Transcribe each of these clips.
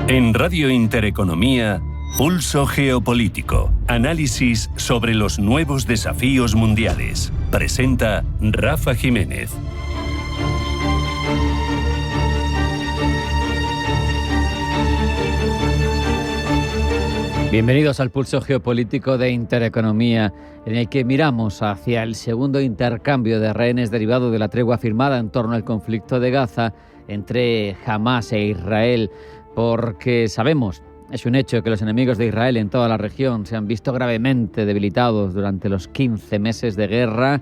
En Radio Intereconomía, Pulso Geopolítico. Análisis sobre los nuevos desafíos mundiales. Presenta Rafa Jiménez. Bienvenidos al Pulso Geopolítico de Intereconomía, en el que miramos hacia el segundo intercambio de rehenes derivado de la tregua firmada en torno al conflicto de Gaza entre Hamás e Israel, porque sabemos, es un hecho, que los enemigos de Israel en toda la región se han visto gravemente debilitados durante los 15 meses de guerra,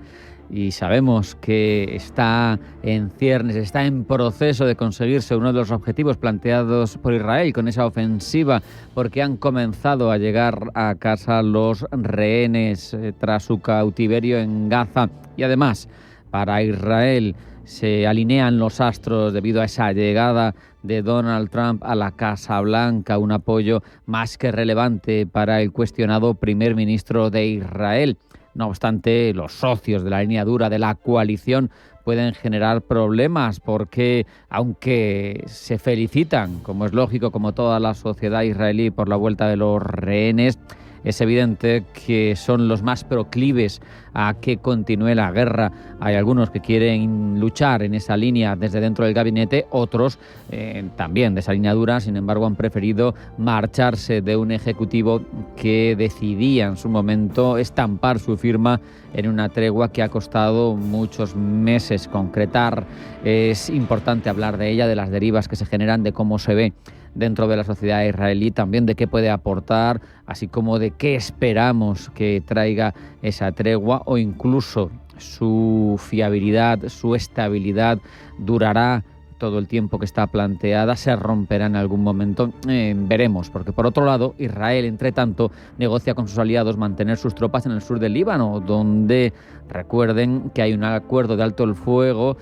y sabemos que está en ciernes, está en proceso de conseguirse uno de los objetivos planteados por Israel con esa ofensiva, porque han comenzado a llegar a casa los rehenes tras su cautiverio en Gaza. Y además, para Israel se alinean los astros debido a esa llegada de Donald Trump a la Casa Blanca, un apoyo más que relevante para el cuestionado primer ministro de Israel. No obstante, los socios de la línea dura de la coalición pueden generar problemas porque, aunque se felicitan, como es lógico, como toda la sociedad israelí, por la vuelta de los rehenes, es evidente que son los más proclives a que continúe la guerra. Hay algunos que quieren luchar en esa línea desde dentro del gabinete, otros también de esa línea dura, sin embargo han preferido marcharse de un ejecutivo que decidía en su momento estampar su firma en una tregua que ha costado muchos meses concretar. Es importante hablar de ella, de las derivas que se generan, de cómo se ve dentro de la sociedad israelí, también de qué puede aportar, así como de qué esperamos que traiga esa tregua, o incluso su fiabilidad, su estabilidad, durará todo el tiempo que está planteada, se romperá en algún momento, veremos, porque por otro lado Israel, entre tanto, negocia con sus aliados mantener sus tropas en el sur del Líbano, donde recuerden que hay un acuerdo de alto el fuego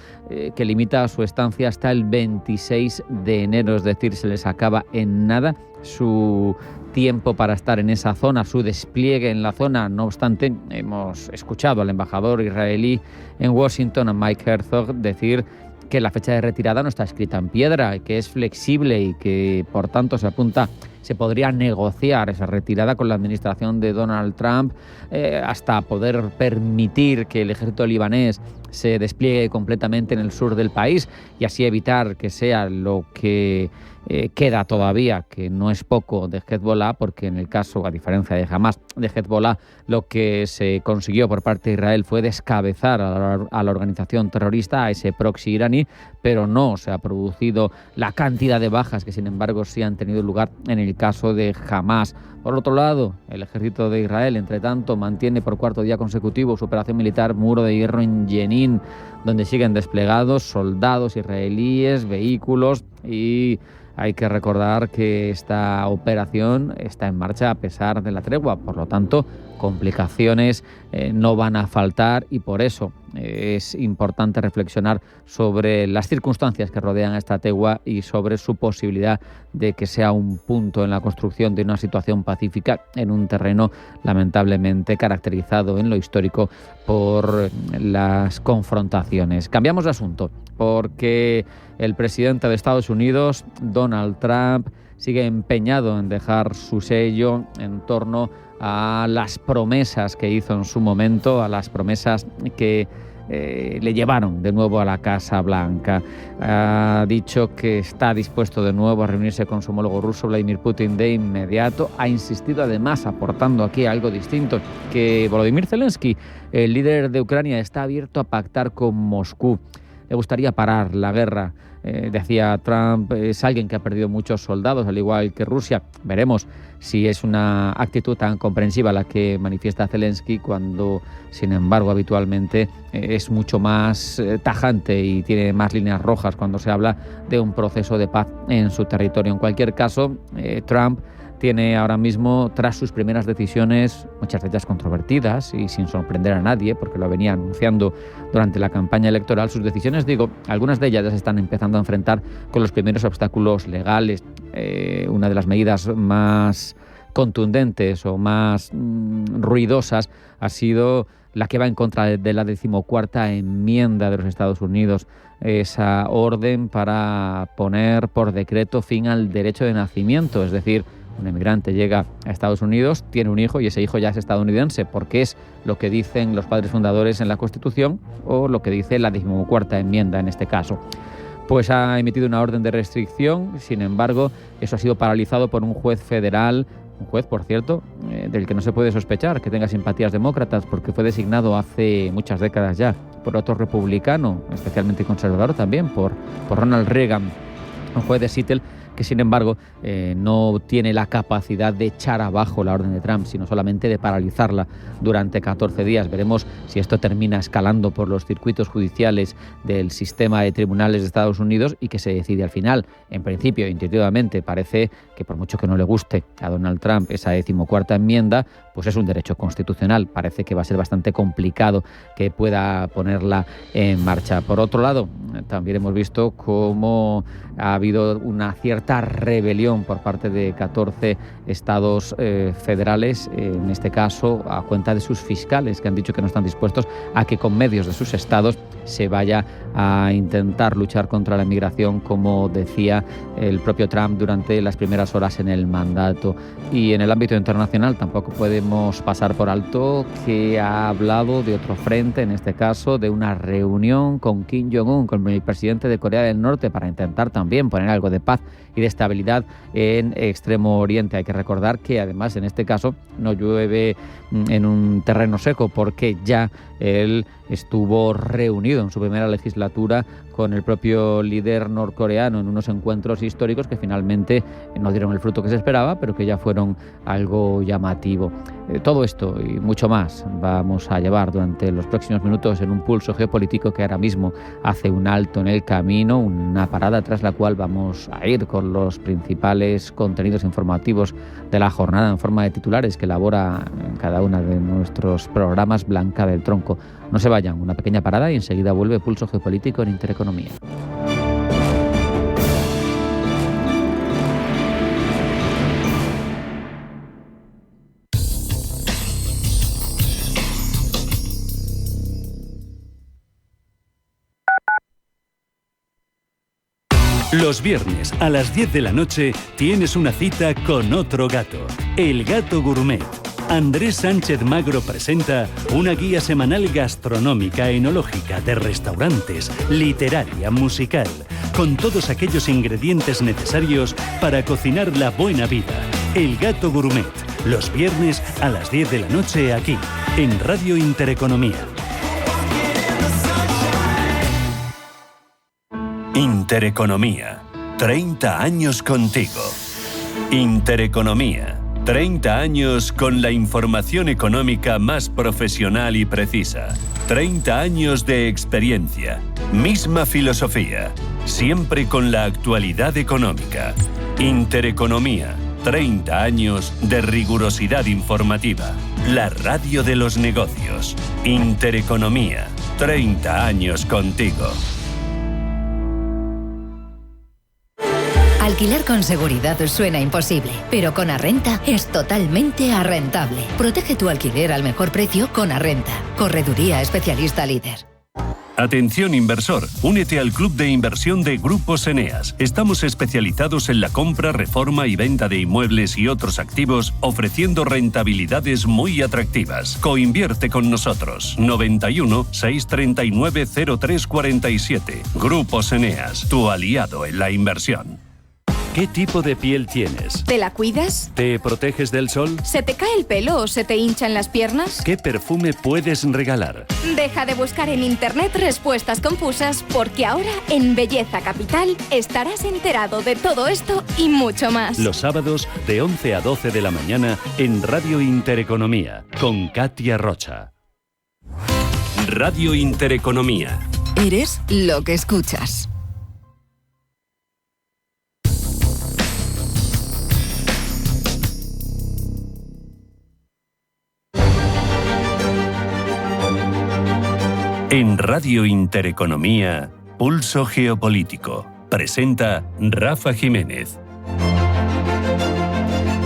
que limita su estancia hasta el 26 de enero, es decir, se les acaba en nada su tiempo para estar en esa zona, su despliegue en la zona. No obstante, hemos escuchado al embajador israelí en Washington, a Mike Herzog, decir que la fecha de retirada no está escrita en piedra, que es flexible y que, por tanto, se podría negociar esa retirada con la administración de Donald Trump hasta poder permitir que el ejército libanés se despliegue completamente en el sur del país y así evitar que sea lo que queda todavía, que no es poco, de Hezbollah, porque en el caso, a diferencia de Hamás, de Hezbollah, lo que se consiguió por parte de Israel fue descabezar a la organización terrorista, a ese proxy iraní, pero no se ha producido la cantidad de bajas que, sin embargo, sí han tenido lugar en el caso de Hamás. Por otro lado, el ejército de Israel, entre tanto, mantiene por cuarto día consecutivo su operación militar Muro de Hierro en Jenin, donde siguen desplegados soldados israelíes, vehículos, y hay que recordar que esta operación está en marcha a pesar de la tregua, por lo tanto, complicaciones no van a faltar, y por eso es importante reflexionar sobre las circunstancias que rodean a esta tregua y sobre su posibilidad de que sea un punto en la construcción de una situación pacífica en un terreno lamentablemente caracterizado en lo histórico por las confrontaciones. Cambiamos de asunto porque el presidente de Estados Unidos, Donald Trump, sigue empeñado en dejar su sello en torno a las promesas que hizo en su momento, a las promesas que le llevaron de nuevo a la Casa Blanca. Ha dicho que está dispuesto de nuevo a reunirse con su homólogo ruso, Vladimir Putin, de inmediato. Ha insistido además, aportando aquí algo distinto, que Volodymyr Zelensky, el líder de Ucrania, está abierto a pactar con Moscú. Le gustaría parar la guerra. Decía Trump, es alguien que ha perdido muchos soldados, al igual que Rusia. Veremos si es una actitud tan comprensiva la que manifiesta Zelensky, cuando, sin embargo, habitualmente es mucho más tajante y tiene más líneas rojas cuando se habla de un proceso de paz en su territorio. En cualquier caso, Trump tiene ahora mismo, tras sus primeras decisiones, muchas de ellas controvertidas y sin sorprender a nadie, porque lo venía anunciando durante la campaña electoral, sus decisiones, algunas de ellas ya se están empezando a enfrentar con los primeros obstáculos legales. Una de las medidas más contundentes o más ruidosas ha sido la que va en contra de la 14ª enmienda de los Estados Unidos, esa orden para poner por decreto fin al derecho de nacimiento, es decir, un emigrante llega a Estados Unidos, tiene un hijo y ese hijo ya es estadounidense, porque es lo que dicen los padres fundadores en la Constitución o lo que dice la 14ª enmienda en este caso. Pues ha emitido una orden de restricción, sin embargo, eso ha sido paralizado por un juez federal, un juez, por cierto, del que no se puede sospechar que tenga simpatías demócratas, porque fue designado hace muchas décadas ya por otro republicano, especialmente conservador también, por Ronald Reagan, un juez de Seattle, que sin embargo no tiene la capacidad de echar abajo la orden de Trump, sino solamente de paralizarla durante 14 días. Veremos si esto termina escalando por los circuitos judiciales del sistema de tribunales de Estados Unidos y que se decide al final. En principio, intuitivamente, parece que por mucho que no le guste a Donald Trump esa 14ª enmienda, pues es un derecho constitucional. Parece que va a ser bastante complicado que pueda ponerla en marcha. Por otro lado, también hemos visto cómo ha habido una cierta rebelión por parte de 14 estados federales, en este caso a cuenta de sus fiscales, que han dicho que no están dispuestos a que con medios de sus estados se vaya a intentar luchar contra la inmigración, como decía el propio Trump durante las primeras horas en el mandato. Y en el ámbito internacional tampoco podemos pasar por alto que ha hablado de otro frente, en este caso de una reunión con Kim Jong-un, con el presidente de Corea del Norte, para intentar también poner algo de paz y de estabilidad en Extremo Oriente. Hay que recordar que además en este caso no llueve en un terreno seco, porque ya él estuvo reunido en su primera legislatura con el propio líder norcoreano en unos encuentros históricos que finalmente no dieron el fruto que se esperaba, pero que ya fueron algo llamativo. Todo esto y mucho más vamos a llevar durante los próximos minutos en un pulso geopolítico que ahora mismo hace un alto en el camino, una parada tras la cual vamos a ir con los principales contenidos informativos de la jornada en forma de titulares que elabora en cada uno de nuestros programas Blanca del Tronco. No se vayan, una pequeña parada y enseguida vuelve Pulso Geopolítico en Intereconomía. Los viernes a las 10 de la noche tienes una cita con otro gato, El Gato Gourmet. Andrés Sánchez Magro presenta una guía semanal gastronómica, enológica, de restaurantes, literaria, musical, con todos aquellos ingredientes necesarios para cocinar la buena vida. El Gato Gourmet, los viernes a las 10 de la noche aquí, en Radio Intereconomía. Intereconomía, 30 años contigo. Intereconomía, 30 años con la información económica más profesional y precisa. 30 años de experiencia, misma filosofía, siempre con la actualidad económica. Intereconomía, 30 años de rigurosidad informativa. La radio de los negocios. Intereconomía, 30 años contigo. Alquilar con seguridad suena imposible, pero con Arrenta es totalmente arrentable. Protege tu alquiler al mejor precio con Arrenta. Correduría especialista líder. Atención inversor, únete al club de inversión de Grupos Eneas. Estamos especializados en la compra, reforma y venta de inmuebles y otros activos, ofreciendo rentabilidades muy atractivas. Coinvierte con nosotros. 91 639 0347. Grupos Eneas, tu aliado en la inversión. ¿Qué tipo de piel tienes? ¿Te la cuidas? ¿Te proteges del sol? ¿Se te cae el pelo o se te hinchan las piernas? ¿Qué perfume puedes regalar? Deja de buscar en internet respuestas confusas, porque ahora en Belleza Capital estarás enterado de todo esto y mucho más. Los sábados de 11 a 12 de la mañana en Radio Intereconomía con Katia Rocha. Radio Intereconomía. Eres lo que escuchas. En Radio Intereconomía, Pulso Geopolítico. Presenta Rafa Jiménez.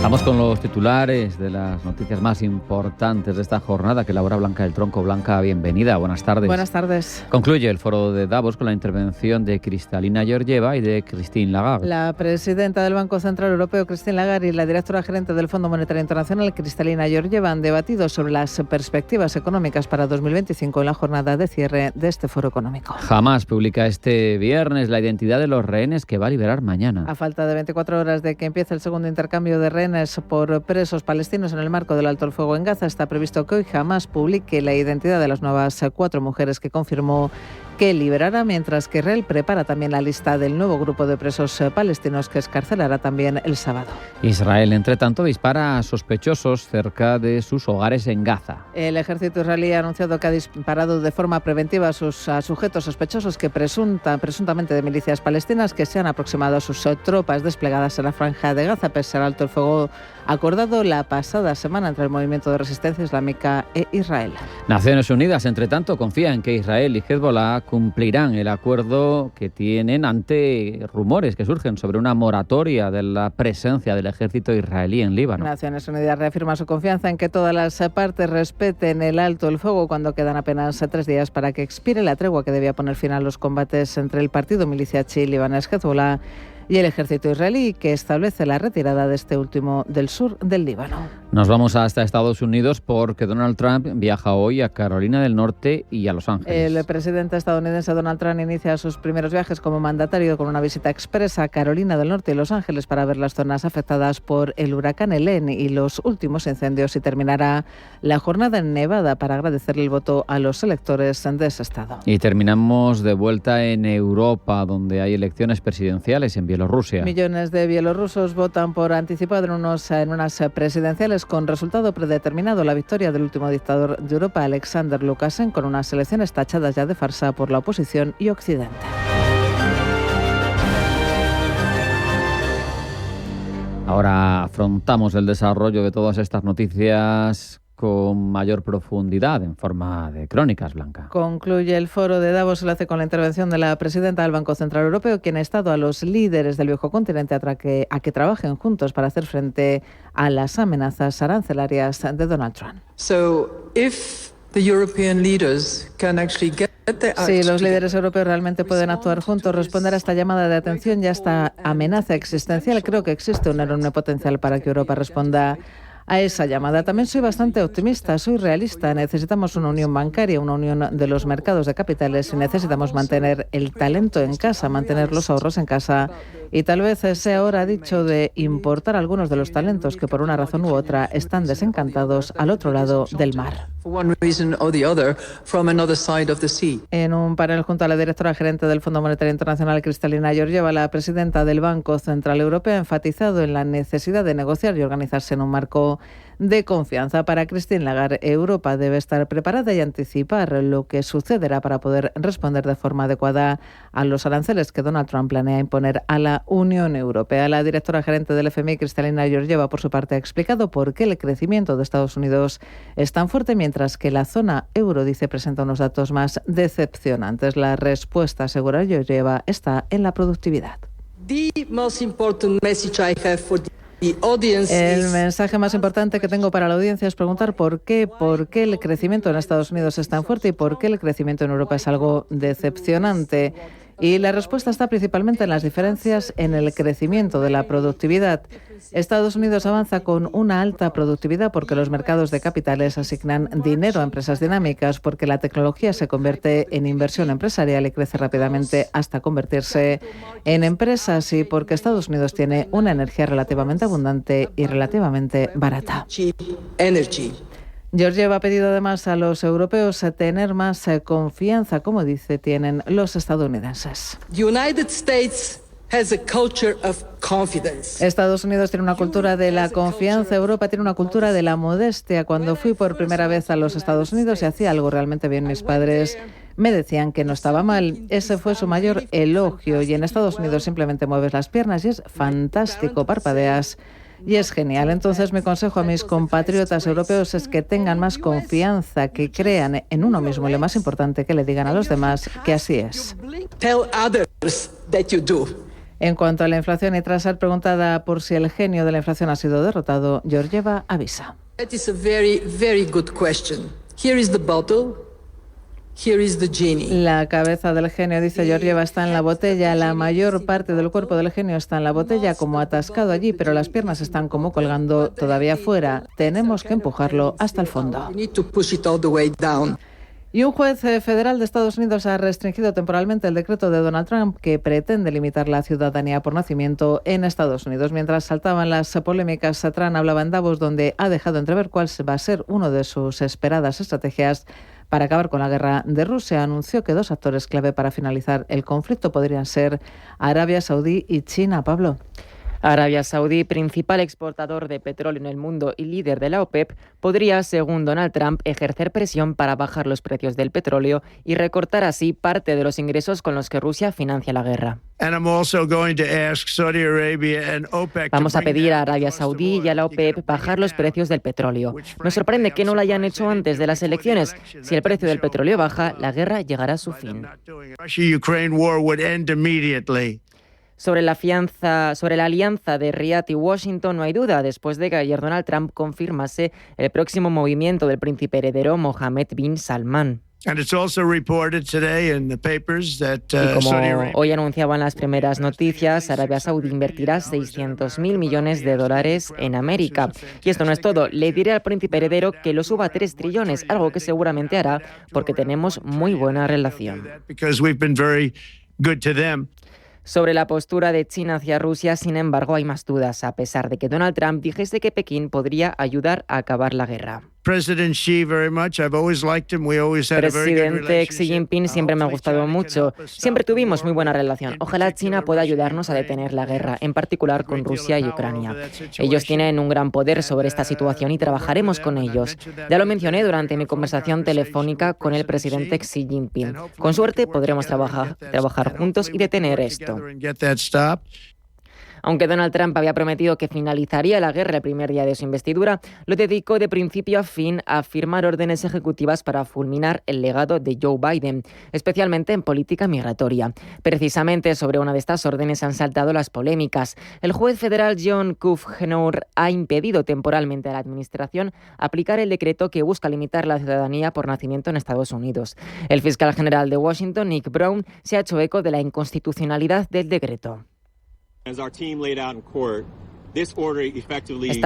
Vamos con los titulares de las noticias más importantes de esta jornada que elabora Blanca del Tronco. Blanca, bienvenida, buenas tardes. Buenas tardes. Concluye el foro de Davos con la intervención de Kristalina Georgieva y de Christine Lagarde. La presidenta del Banco Central Europeo, Christine Lagarde, y la directora gerente del Fondo Monetario Internacional, Kristalina Georgieva, han debatido sobre las perspectivas económicas para 2025 en la jornada de cierre de este foro económico. Hamas publica este viernes la identidad de los rehenes que va a liberar mañana. A falta de 24 horas de que empiece el segundo intercambio de rehenes por presos palestinos en el marco del alto el fuego en Gaza, está previsto que hoy Hamas publique la identidad de las nuevas 4 mujeres que confirmó que liberará, mientras que Israel prepara también la lista del nuevo grupo de presos palestinos que excarcelará también el sábado. Israel, entre tanto, dispara a sospechosos cerca de sus hogares en Gaza. El ejército israelí ha anunciado que ha disparado de forma preventiva a sujetos sospechosos que presuntamente de milicias palestinas que se han aproximado a sus tropas desplegadas en la franja de Gaza, pese al alto el fuego acordado la pasada semana entre el movimiento de resistencia islámica e Israel. Naciones Unidas, entre tanto, confía en que Israel y Hezbollah cumplirán el acuerdo que tienen ante rumores que surgen sobre una moratoria de la presencia del ejército israelí en Líbano. Naciones Unidas reafirma su confianza en que todas las partes respeten el alto el fuego cuando quedan apenas 3 días para que expire la tregua que debía poner fin a los combates entre el partido milicia chií libanés Hezbollah y el ejército israelí, que establece la retirada de este último del sur del Líbano. Nos vamos hasta Estados Unidos porque Donald Trump viaja hoy a Carolina del Norte y a Los Ángeles. El presidente estadounidense Donald Trump inicia sus primeros viajes como mandatario con una visita expresa a Carolina del Norte y Los Ángeles para ver las zonas afectadas por el huracán Helene y los últimos incendios, y terminará la jornada en Nevada para agradecerle el voto a los electores de ese estado. Y terminamos de vuelta en Europa, donde hay elecciones presidenciales en Bielorrusia. Millones de bielorrusos votan por anticipado en unas presidenciales con resultado predeterminado: la victoria del último dictador de Europa, Alexander Lukashenko, con unas elecciones tachadas ya de farsa por la oposición y Occidente. Ahora afrontamos el desarrollo de todas estas noticias con mayor profundidad en forma de crónicas, Blanca. Concluye el foro de Davos, lo hace con la intervención de la presidenta del Banco Central Europeo, quien ha estado a los líderes del viejo continente a que trabajen juntos para hacer frente a las amenazas arancelarias de Donald Trump. Si los líderes europeos realmente pueden actuar juntos, responder a esta llamada de atención y a esta amenaza existencial, creo que existe un enorme potencial para que Europa responda a esa llamada. También soy bastante optimista, soy realista. Necesitamos una unión bancaria, una unión de los mercados de capitales, y necesitamos mantener el talento en casa, mantener los ahorros en casa, y tal vez sea hora, dicho, de importar algunos de los talentos que por una razón u otra están desencantados al otro lado del mar. En un panel junto a la directora gerente del Fondo Monetario Internacional, Kristalina Georgieva, la presidenta del Banco Central Europeo ha enfatizado en la necesidad de negociar y organizarse en un marco de confianza. Para Christine Lagarde, Europa debe estar preparada y anticipar lo que sucederá para poder responder de forma adecuada a los aranceles que Donald Trump planea imponer a la Unión Europea. La directora gerente del FMI, Kristalina Georgieva, por su parte, ha explicado por qué el crecimiento de Estados Unidos es tan fuerte, mientras que la zona euro, dice, presenta unos datos más decepcionantes. La respuesta, asegura Georgieva, está en la productividad. El mensaje más importante que tengo para la audiencia es preguntar por qué el crecimiento en Estados Unidos es tan fuerte y por qué el crecimiento en Europa es algo decepcionante. Y la respuesta está principalmente en las diferencias en el crecimiento de la productividad. Estados Unidos avanza con una alta productividad porque los mercados de capitales asignan dinero a empresas dinámicas, porque la tecnología se convierte en inversión empresarial y crece rápidamente hasta convertirse en empresas, y porque Estados Unidos tiene una energía relativamente abundante y relativamente barata. Georgieva ha pedido además a los europeos a tener más confianza, como dice, tienen los estadounidenses. Estados Unidos tiene una cultura de la confianza, Europa tiene una cultura de la modestia. Cuando fui por primera vez a los Estados Unidos y hacía algo realmente bien, mis padres me decían que no estaba mal. Ese fue su mayor elogio. Y en Estados Unidos simplemente mueves las piernas y es fantástico, parpadeas y es genial. Entonces, mi consejo a mis compatriotas europeos es que tengan más confianza, que crean en uno mismo, y lo más importante, que le digan a los demás que así es. En cuanto a la inflación, y tras ser preguntada por si el genio de la inflación ha sido derrotado, Georgieva avisa. That is a very, very good question. Here is the bottle. Here is the genie. La cabeza del genio, dice Georgieva, está en la botella. La mayor parte del cuerpo del genio está en la botella, como atascado allí, pero las piernas están como colgando todavía fuera. Tenemos que empujarlo hasta el fondo. We need to push it all the way down. Y un juez federal de Estados Unidos ha restringido temporalmente el decreto de Donald Trump que pretende limitar la ciudadanía por nacimiento en Estados Unidos. Mientras saltaban las polémicas, Trump hablaba en Davos, donde ha dejado entrever cuál va a ser una de sus esperadas estrategias para acabar con la guerra de Rusia. Anunció que 2 actores clave para finalizar el conflicto podrían ser Arabia Saudí y China. Pablo. Arabia Saudí, principal exportador de petróleo en el mundo y líder de la OPEP, podría, según Donald Trump, ejercer presión para bajar los precios del petróleo y recortar así parte de los ingresos con los que Rusia financia la guerra. Vamos a pedir a Arabia Saudí y a la OPEP bajar los precios del petróleo. Nos sorprende que no lo hayan hecho antes de las elecciones. Si el precio del petróleo baja, la guerra llegará a su fin. Sobre la alianza de Riad y Washington no hay duda, después de que ayer Donald Trump confirmase el próximo movimiento del príncipe heredero Mohammed bin Salman. Y como hoy anunciaban las primeras noticias, Arabia Saudí invertirá $600.000 millones en América. Y esto no es todo. Le diré al príncipe heredero que lo suba a 3 trillones, algo que seguramente hará porque tenemos muy buena relación. Sobre la postura de China hacia Rusia, sin embargo, hay más dudas, a pesar de que Donald Trump dijese que Pekín podría ayudar a acabar la guerra. Presidente Xi Jinping siempre me ha gustado mucho. Siempre tuvimos muy buena relación. Ojalá China pueda ayudarnos a detener la guerra, en particular con Rusia y Ucrania. Ellos tienen un gran poder sobre esta situación y trabajaremos con ellos. Ya lo mencioné durante mi conversación telefónica con el presidente Xi Jinping. Con suerte podremos trabajar juntos y detener esto. Aunque Donald Trump había prometido que finalizaría la guerra el primer día de su investidura, lo dedicó de principio a fin a firmar órdenes ejecutivas para fulminar el legado de Joe Biden, especialmente en política migratoria. Precisamente sobre una de estas órdenes han saltado las polémicas. El juez federal John Kufenor ha impedido temporalmente a la administración aplicar el decreto que busca limitar la ciudadanía por nacimiento en Estados Unidos. El fiscal general de Washington, Nick Brown, se ha hecho eco de la inconstitucionalidad del decreto. Esta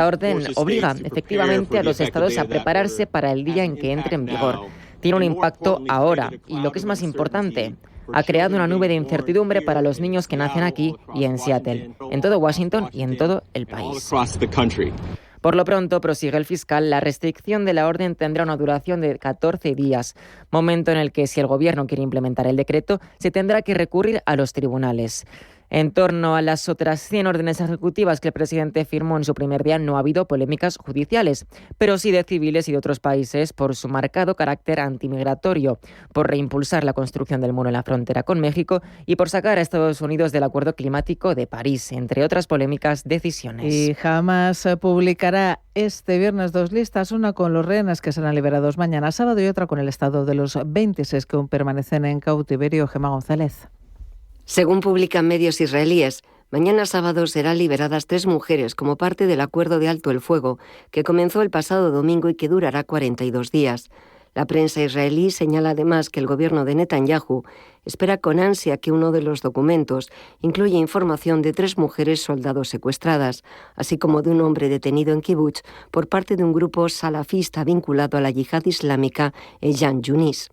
orden obliga efectivamente a los estados a prepararse para el día en que entre en vigor. Tiene un impacto ahora y, lo que es más importante, ha creado una nube de incertidumbre para los niños que nacen aquí y en Seattle, en todo Washington y en todo el país. Por lo pronto, prosigue el fiscal, la restricción de la orden tendrá una duración de 14 días, momento en el que, si el gobierno quiere implementar el decreto, se tendrá que recurrir a los tribunales. En torno a las otras 100 órdenes ejecutivas que el presidente firmó en su primer día no ha habido polémicas judiciales, pero sí de civiles y de otros países por su marcado carácter antimigratorio, por reimpulsar la construcción del muro en la frontera con México y por sacar a Estados Unidos del Acuerdo Climático de París, entre otras polémicas decisiones. Y Hamas publicará este viernes 2 listas, una con los rehenes que serán liberados mañana sábado y otra con el estado de los 26 que aún permanecen en cautiverio. Gemma González. Según publican medios israelíes, mañana sábado serán liberadas 3 mujeres como parte del acuerdo de alto el fuego que comenzó el pasado domingo y que durará 42 días. La prensa israelí señala además que el gobierno de Netanyahu espera con ansia que uno de los documentos incluya información de 3 mujeres soldados secuestradas, así como de un hombre detenido en Kibbutz por parte de un grupo salafista vinculado a la yihad islámica, el Jan Yunis.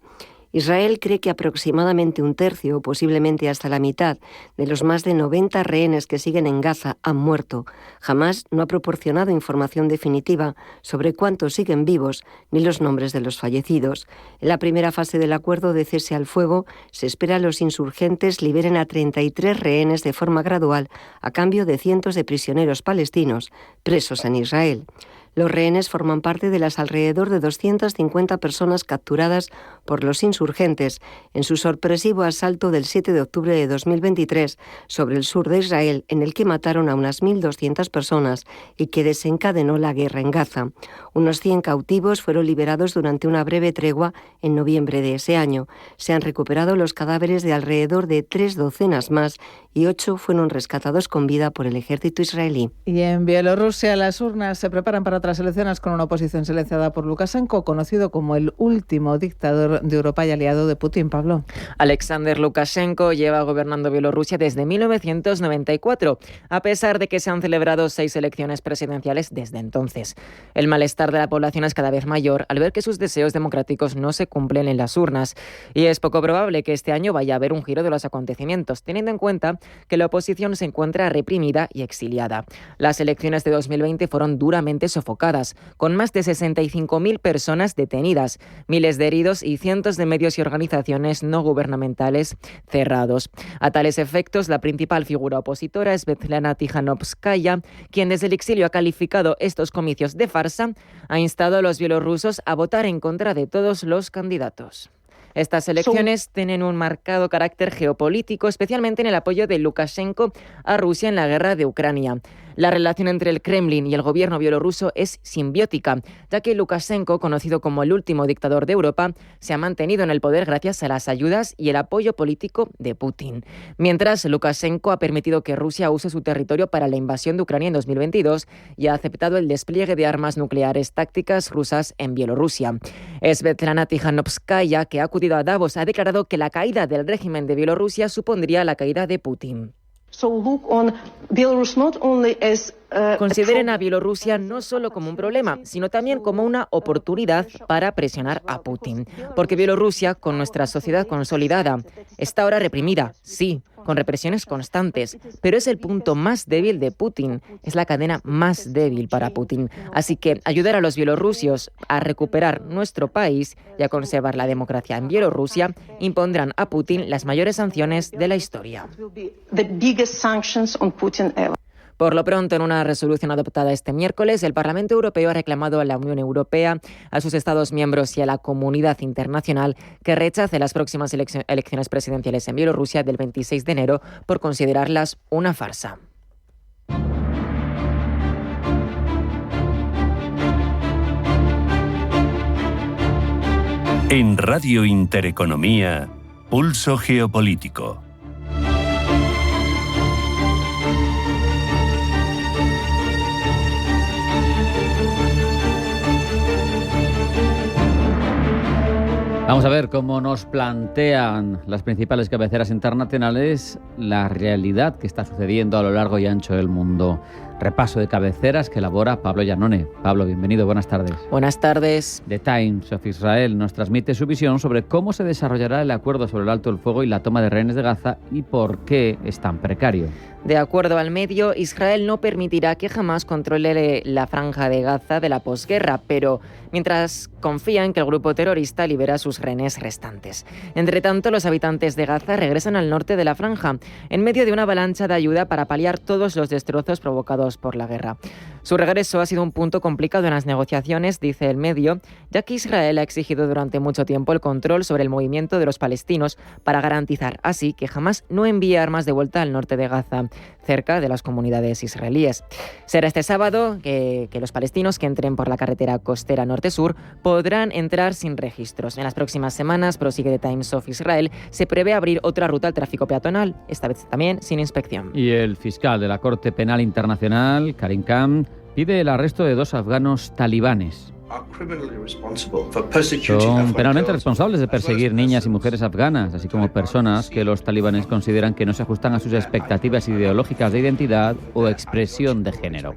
Israel cree que aproximadamente un tercio, o posiblemente hasta la mitad, de los más de 90 rehenes que siguen en Gaza han muerto. Jamás no ha proporcionado información definitiva sobre cuántos siguen vivos ni los nombres de los fallecidos. En la primera fase del acuerdo de cese al fuego, se espera que los insurgentes liberen a 33 rehenes de forma gradual a cambio de cientos de prisioneros palestinos presos en Israel. Los rehenes forman parte de las alrededor de 250 personas capturadas por los insurgentes en su sorpresivo asalto del 7 de octubre de 2023 sobre el sur de Israel, en el que mataron a unas 1.200 personas y que desencadenó la guerra en Gaza. Unos 100 cautivos fueron liberados durante una breve tregua en noviembre de ese año. Se han recuperado los cadáveres de alrededor de 3 docenas más y 8 fueron rescatados con vida por el ejército israelí. Y en Bielorrusia las urnas se preparan para otras elecciones con una oposición silenciada por Lukashenko, conocido como el último dictador de Europa y aliado de Putin. Pablo. Alexander Lukashenko lleva gobernando Bielorrusia desde 1994, a pesar de que se han celebrado 6 elecciones presidenciales desde entonces. El malestar de la población es cada vez mayor al ver que sus deseos democráticos no se cumplen en las urnas, y es poco probable que este año vaya a haber un giro de los acontecimientos, teniendo en cuenta que la oposición se encuentra reprimida y exiliada. Las elecciones de 2020 fueron duramente sofocadas, con más de 65.000 personas detenidas, miles de heridos y cientos de medios y organizaciones no gubernamentales cerrados. A tales efectos, la principal figura opositora es Svetlana Tikhanovskaya, quien desde el exilio ha calificado estos comicios de farsa, ha instado a los bielorrusos a votar en contra de todos los candidatos. Estas elecciones tienen un marcado carácter geopolítico, especialmente en el apoyo de Lukashenko a Rusia en la guerra de Ucrania. La relación entre el Kremlin y el gobierno bielorruso es simbiótica, ya que Lukashenko, conocido como el último dictador de Europa, se ha mantenido en el poder gracias a las ayudas y el apoyo político de Putin. Mientras, Lukashenko ha permitido que Rusia use su territorio para la invasión de Ucrania en 2022 y ha aceptado el despliegue de armas nucleares tácticas rusas en Bielorrusia. Svetlana Tikhanovskaya, que ha acudido a Davos, ha declarado que la caída del régimen de Bielorrusia supondría la caída de Putin. Consideren a Bielorrusia no solo como un problema, sino también como una oportunidad para presionar a Putin. Porque Bielorrusia, con nuestra sociedad consolidada, está ahora reprimida, sí, con represiones constantes, pero es el punto más débil de Putin, es la cadena más débil para Putin. Así que ayudar a los bielorrusios a recuperar nuestro país y a conservar la democracia en Bielorrusia impondrán a Putin las mayores sanciones de la historia. Por lo pronto, en una resolución adoptada este miércoles, el Parlamento Europeo ha reclamado a la Unión Europea, a sus Estados miembros y a la comunidad internacional que rechace las próximas elecciones presidenciales en Bielorrusia del 26 de enero por considerarlas una farsa. En Radio Intereconomía, Pulso Geopolítico. Vamos a ver cómo nos plantean las principales cabeceras internacionales la realidad que está sucediendo a lo largo y ancho del mundo. Repaso de cabeceras que elabora Pablo Iannone. Pablo, bienvenido, buenas tardes. Buenas tardes. The Times of Israel nos transmite su visión sobre cómo se desarrollará el acuerdo sobre el alto el fuego y la toma de rehenes de Gaza y por qué es tan precario. De acuerdo al medio, Israel no permitirá que Hamás controle la franja de Gaza de la posguerra, pero mientras confía en que el grupo terrorista libera sus rehenes restantes. Entre tanto, los habitantes de Gaza regresan al norte de la franja, en medio de una avalancha de ayuda para paliar todos los destrozos provocados por la guerra. Su regreso ha sido un punto complicado en las negociaciones, dice el medio, ya que Israel ha exigido durante mucho tiempo el control sobre el movimiento de los palestinos para garantizar así que Hamás no envíe armas de vuelta al norte de Gaza, cerca de las comunidades israelíes. Será este sábado que los palestinos que entren por la carretera costera norte-sur podrán entrar sin registros. En las próximas semanas, prosigue The Times of Israel, se prevé abrir otra ruta al tráfico peatonal, esta vez también sin inspección. Y el fiscal de la Corte Penal Internacional, Karim Khan, pide el arresto de 2 afganos talibanes. Son penalmente responsables de perseguir niñas y mujeres afganas, así como personas que los talibanes consideran que no se ajustan a sus expectativas ideológicas de identidad o expresión de género.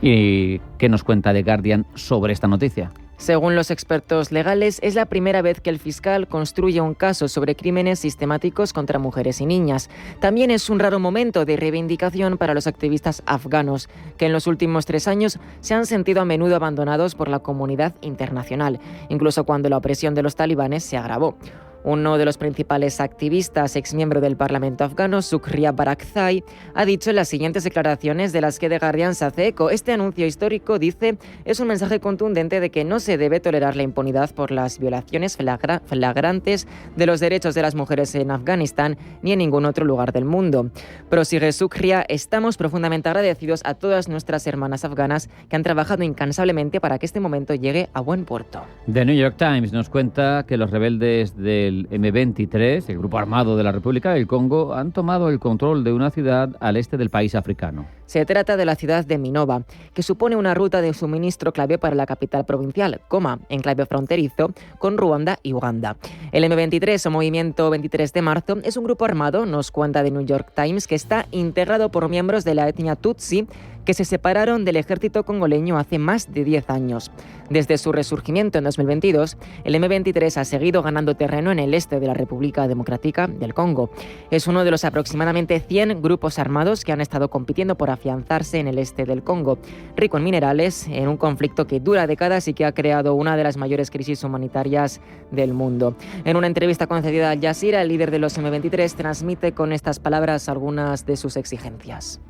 ¿Y qué nos cuenta The Guardian sobre esta noticia? Según los expertos legales, es la primera vez que el fiscal construye un caso sobre crímenes sistemáticos contra mujeres y niñas. También es un raro momento de reivindicación para los activistas afganos, que en los últimos 3 años se han sentido a menudo abandonados por la comunidad internacional, incluso cuando la opresión de los talibanes se agravó. Uno de los principales activistas, exmiembro del Parlamento afgano, Sukriya Barakzai, ha dicho en las siguientes declaraciones de las que The Guardian se hace eco. Este anuncio histórico, dice, es un mensaje contundente de que no se debe tolerar la impunidad por las violaciones flagrantes de los derechos de las mujeres en Afganistán ni en ningún otro lugar del mundo. Prosigue Sukriya, estamos profundamente agradecidos a todas nuestras hermanas afganas que han trabajado incansablemente para que este momento llegue a buen puerto. The New York Times nos cuenta que los rebeldes del del M23, el grupo armado de la República del Congo, han tomado el control de una ciudad al este del país africano. Se trata de la ciudad de Minova, que supone una ruta de suministro clave para la capital provincial, Goma, enclave fronterizo con Ruanda y Uganda. El M23 o Movimiento 23 de Marzo es un grupo armado, nos cuenta The New York Times, que está integrado por miembros de la etnia Tutsi que se separaron del ejército congoleño hace más de 10 años. Desde su resurgimiento en 2022, el M23 ha seguido ganando terreno en el este de la República Democrática del Congo. Es uno de los aproximadamente 100 grupos armados que han estado compitiendo por afianzarse en el este del Congo, rico en minerales, en un conflicto que dura décadas y que ha creado una de las mayores crisis humanitarias del mundo. En una entrevista concedida al Al Jazeera, el líder de los M23 transmite con estas palabras algunas de sus exigencias.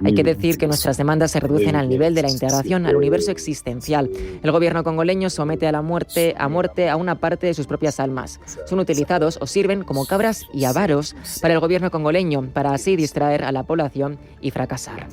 Hay que decir que nuestras demandas se reducen al nivel de la integración al universo existencial. El gobierno congoleño somete a muerte a una parte de sus propias almas. Son utilizados o sirven como cabras y avaros para el gobierno congoleño, para así distraer a la población y fracasar.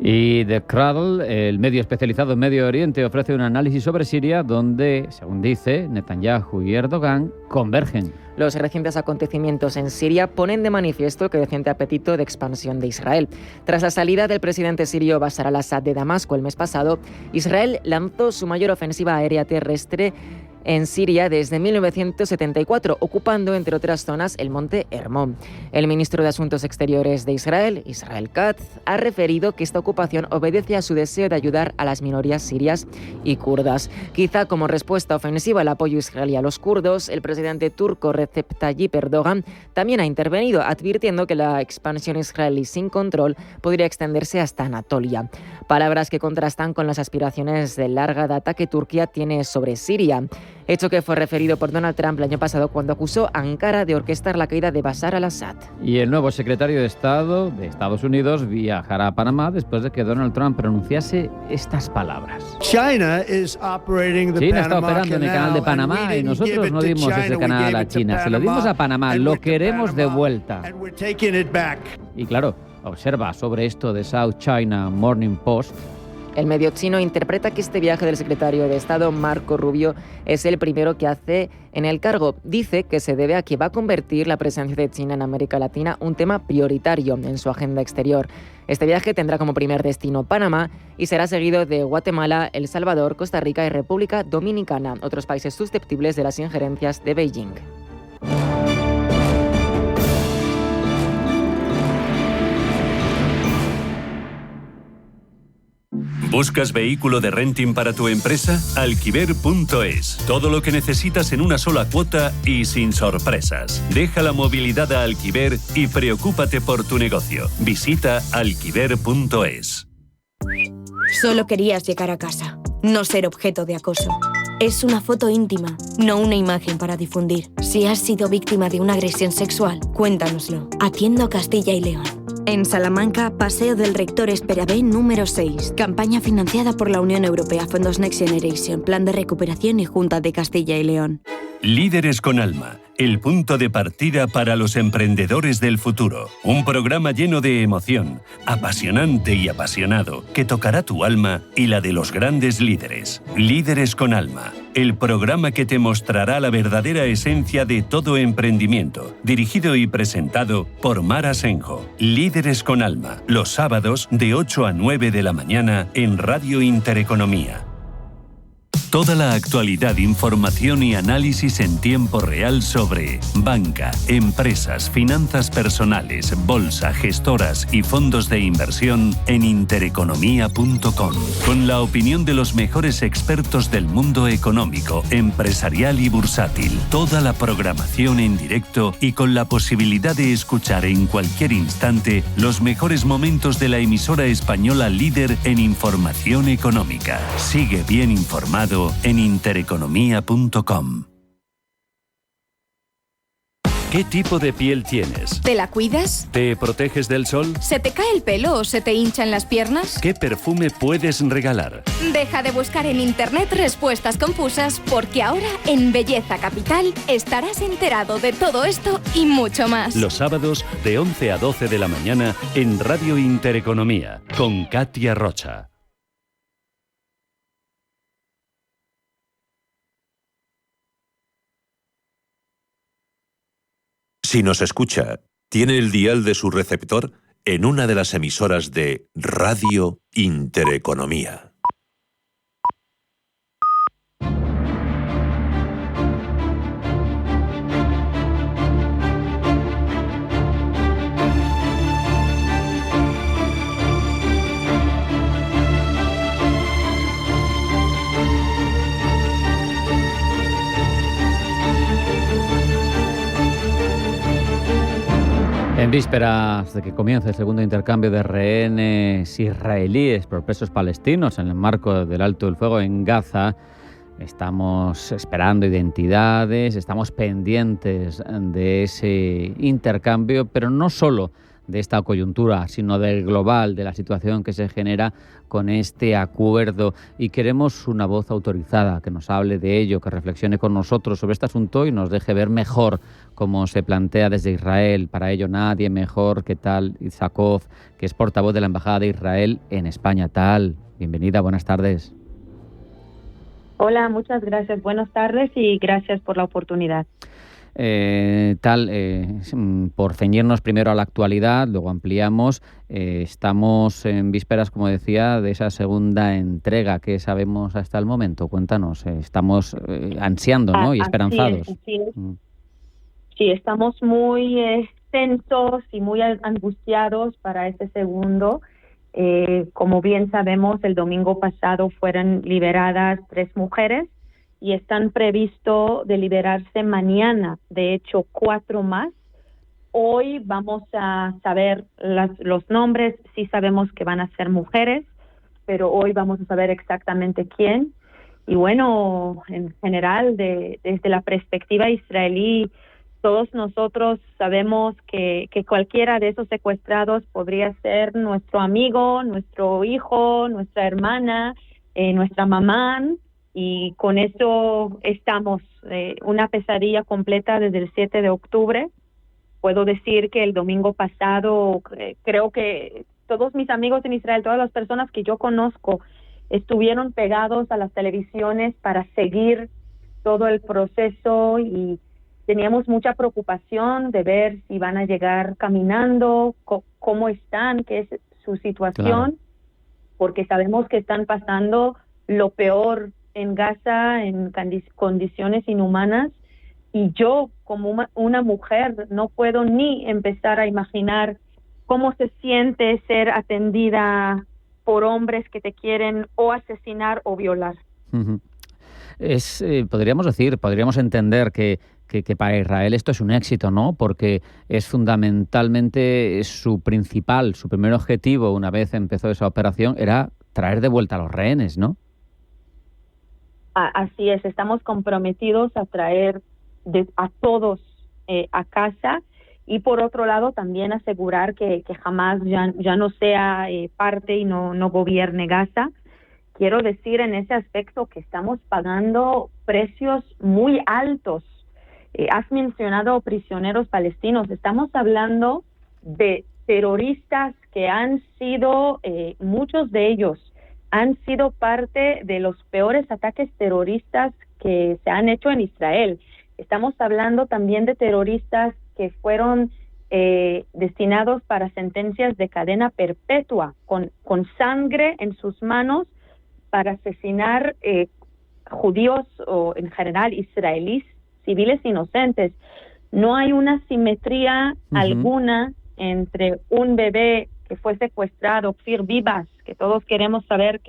Y The Cradle, el medio especializado en Medio Oriente, ofrece un análisis sobre Siria donde, según dice, Netanyahu y Erdogan convergen. Los recientes acontecimientos en Siria ponen de manifiesto el creciente apetito de expansión de Israel. Tras la salida del presidente sirio Bashar al-Assad de Damasco el mes pasado, Israel lanzó su mayor ofensiva aérea terrestre en Siria desde 1974, ocupando, entre otras zonas, el monte Hermón. El ministro de Asuntos Exteriores de Israel, Israel Katz, ha referido que esta ocupación obedece a su deseo de ayudar a las minorías sirias y kurdas. Quizá como respuesta ofensiva al apoyo israelí a los kurdos, el presidente turco Recep Tayyip Erdogan también ha intervenido, advirtiendo que la expansión israelí sin control podría extenderse hasta Anatolia. Palabras que contrastan con las aspiraciones de larga data que Turquía tiene sobre Siria. Hecho que fue referido por Donald Trump el año pasado cuando acusó a Ankara de orquestar la caída de Bashar al-Assad. Y el nuevo secretario de Estado de Estados Unidos viajará a Panamá después de que Donald Trump pronunciase estas palabras. China está operando en el canal de Panamá y nosotros no dimos ese canal a China, se lo dimos a Panamá, lo queremos de vuelta. Y claro, observa sobre esto de South China Morning Post. El medio chino interpreta que este viaje del secretario de Estado, Marco Rubio, es el primero que hace en el cargo. Dice que se debe a que va a convertir la presencia de China en América Latina un tema prioritario en su agenda exterior. Este viaje tendrá como primer destino Panamá y será seguido de Guatemala, El Salvador, Costa Rica y República Dominicana, otros países susceptibles de las injerencias de Beijing. ¿Buscas vehículo de renting para tu empresa? Alquiver.es. Todo lo que necesitas en una sola cuota y sin sorpresas. Deja la movilidad a Alquiver y preocúpate por tu negocio. Visita alquiver.es. Solo querías llegar a casa, no ser objeto de acoso. Es una foto íntima, no una imagen para difundir. Si has sido víctima de una agresión sexual, cuéntanoslo. Atiendo Castilla y León. En Salamanca, Paseo del Rector Esperabé número 6. Campaña financiada por la Unión Europea, Fondos Next Generation, Plan de Recuperación y Junta de Castilla y León. Líderes con Alma, el punto de partida para los emprendedores del futuro. Un programa lleno de emoción, apasionante y apasionado, que tocará tu alma y la de los grandes líderes. Líderes con Alma, el programa que te mostrará la verdadera esencia de todo emprendimiento. Dirigido y presentado por Mar Asenjo. Líderes con Alma, los sábados de 8 a 9 de la mañana en Radio Intereconomía. Toda la actualidad, información y análisis en tiempo real sobre banca, empresas, finanzas personales, bolsa, gestoras y fondos de inversión en intereconomía.com. Con la opinión de los mejores expertos del mundo económico, empresarial y bursátil. Toda la programación en directo y con la posibilidad de escuchar en cualquier instante los mejores momentos de la emisora española líder en información económica. Sigue bien informado en intereconomía.com. ¿Qué tipo de piel tienes? ¿Te la cuidas? ¿Te proteges del sol? ¿Se te cae el pelo o se te hinchan las piernas? ¿Qué perfume puedes regalar? Deja de buscar en internet respuestas confusas, porque ahora en Belleza Capital estarás enterado de todo esto y mucho más. Los sábados de 11 a 12 de la mañana en Radio Intereconomía con Katia Rocha. Si nos escucha, tiene el dial de su receptor en una de las emisoras de Radio Intereconomía. En vísperas de que comience el segundo intercambio de rehenes israelíes por presos palestinos en el marco del alto el fuego en Gaza, estamos esperando identidades, estamos pendientes de ese intercambio, pero no solo de esta coyuntura, sino del global, de la situación que se genera con este acuerdo. Y queremos una voz autorizada que nos hable de ello, que reflexione con nosotros sobre este asunto y nos deje ver mejor cómo se plantea desde Israel. Para ello nadie mejor que Tal Isakov, que es portavoz de la Embajada de Israel en España. Tal, bienvenida, buenas tardes. Hola, muchas gracias. Buenas tardes y gracias por la oportunidad. Por ceñirnos primero a la actualidad, luego ampliamos. Estamos en vísperas, como decía, de esa segunda entrega. ¿Qué sabemos hasta el momento? Cuéntanos. Estamos ansiando, ¿no? Y esperanzados. Sí, estamos muy tensos y muy angustiados para este segundo. Como bien sabemos, el domingo pasado fueron liberadas 3 mujeres. Y están previsto de liberarse mañana, de hecho 4 más. Hoy vamos a saber los nombres, sí sabemos que van a ser mujeres, pero hoy vamos a saber exactamente quién. Y bueno, en general, desde la perspectiva israelí, todos nosotros sabemos que cualquiera de esos secuestrados podría ser nuestro amigo, nuestro hijo, nuestra hermana, nuestra mamá. Y con eso estamos, una pesadilla completa desde el 7 de octubre. Puedo decir que el domingo pasado, creo que todos mis amigos en Israel, todas las personas que yo conozco, estuvieron pegados a las televisiones para seguir todo el proceso y teníamos mucha preocupación de ver si van a llegar caminando, cómo están, qué es su situación, claro, porque sabemos que están pasando lo peor en Gaza, en condiciones inhumanas, y yo como una mujer no puedo ni empezar a imaginar cómo se siente ser atendida por hombres que te quieren o asesinar o violar. Uh-huh. Podríamos entender que para Israel esto es un éxito, ¿no? Porque es fundamentalmente su primer objetivo, una vez empezó esa operación, era traer de vuelta a los rehenes, ¿no? Así es, estamos comprometidos a traer a todos a casa y por otro lado también asegurar que jamás ya no sea parte y no gobierne Gaza. Quiero decir en ese aspecto que estamos pagando precios muy altos. Has mencionado prisioneros palestinos, estamos hablando de terroristas que han sido, muchos de ellos, han sido parte de los peores ataques terroristas que se han hecho en Israel. Estamos hablando también de terroristas que fueron destinados para sentencias de cadena perpetua, con sangre en sus manos para asesinar judíos o en general israelíes, civiles inocentes. No hay una simetría alguna entre un bebé que fue secuestrado, Kfir Bibas, que todos queremos saber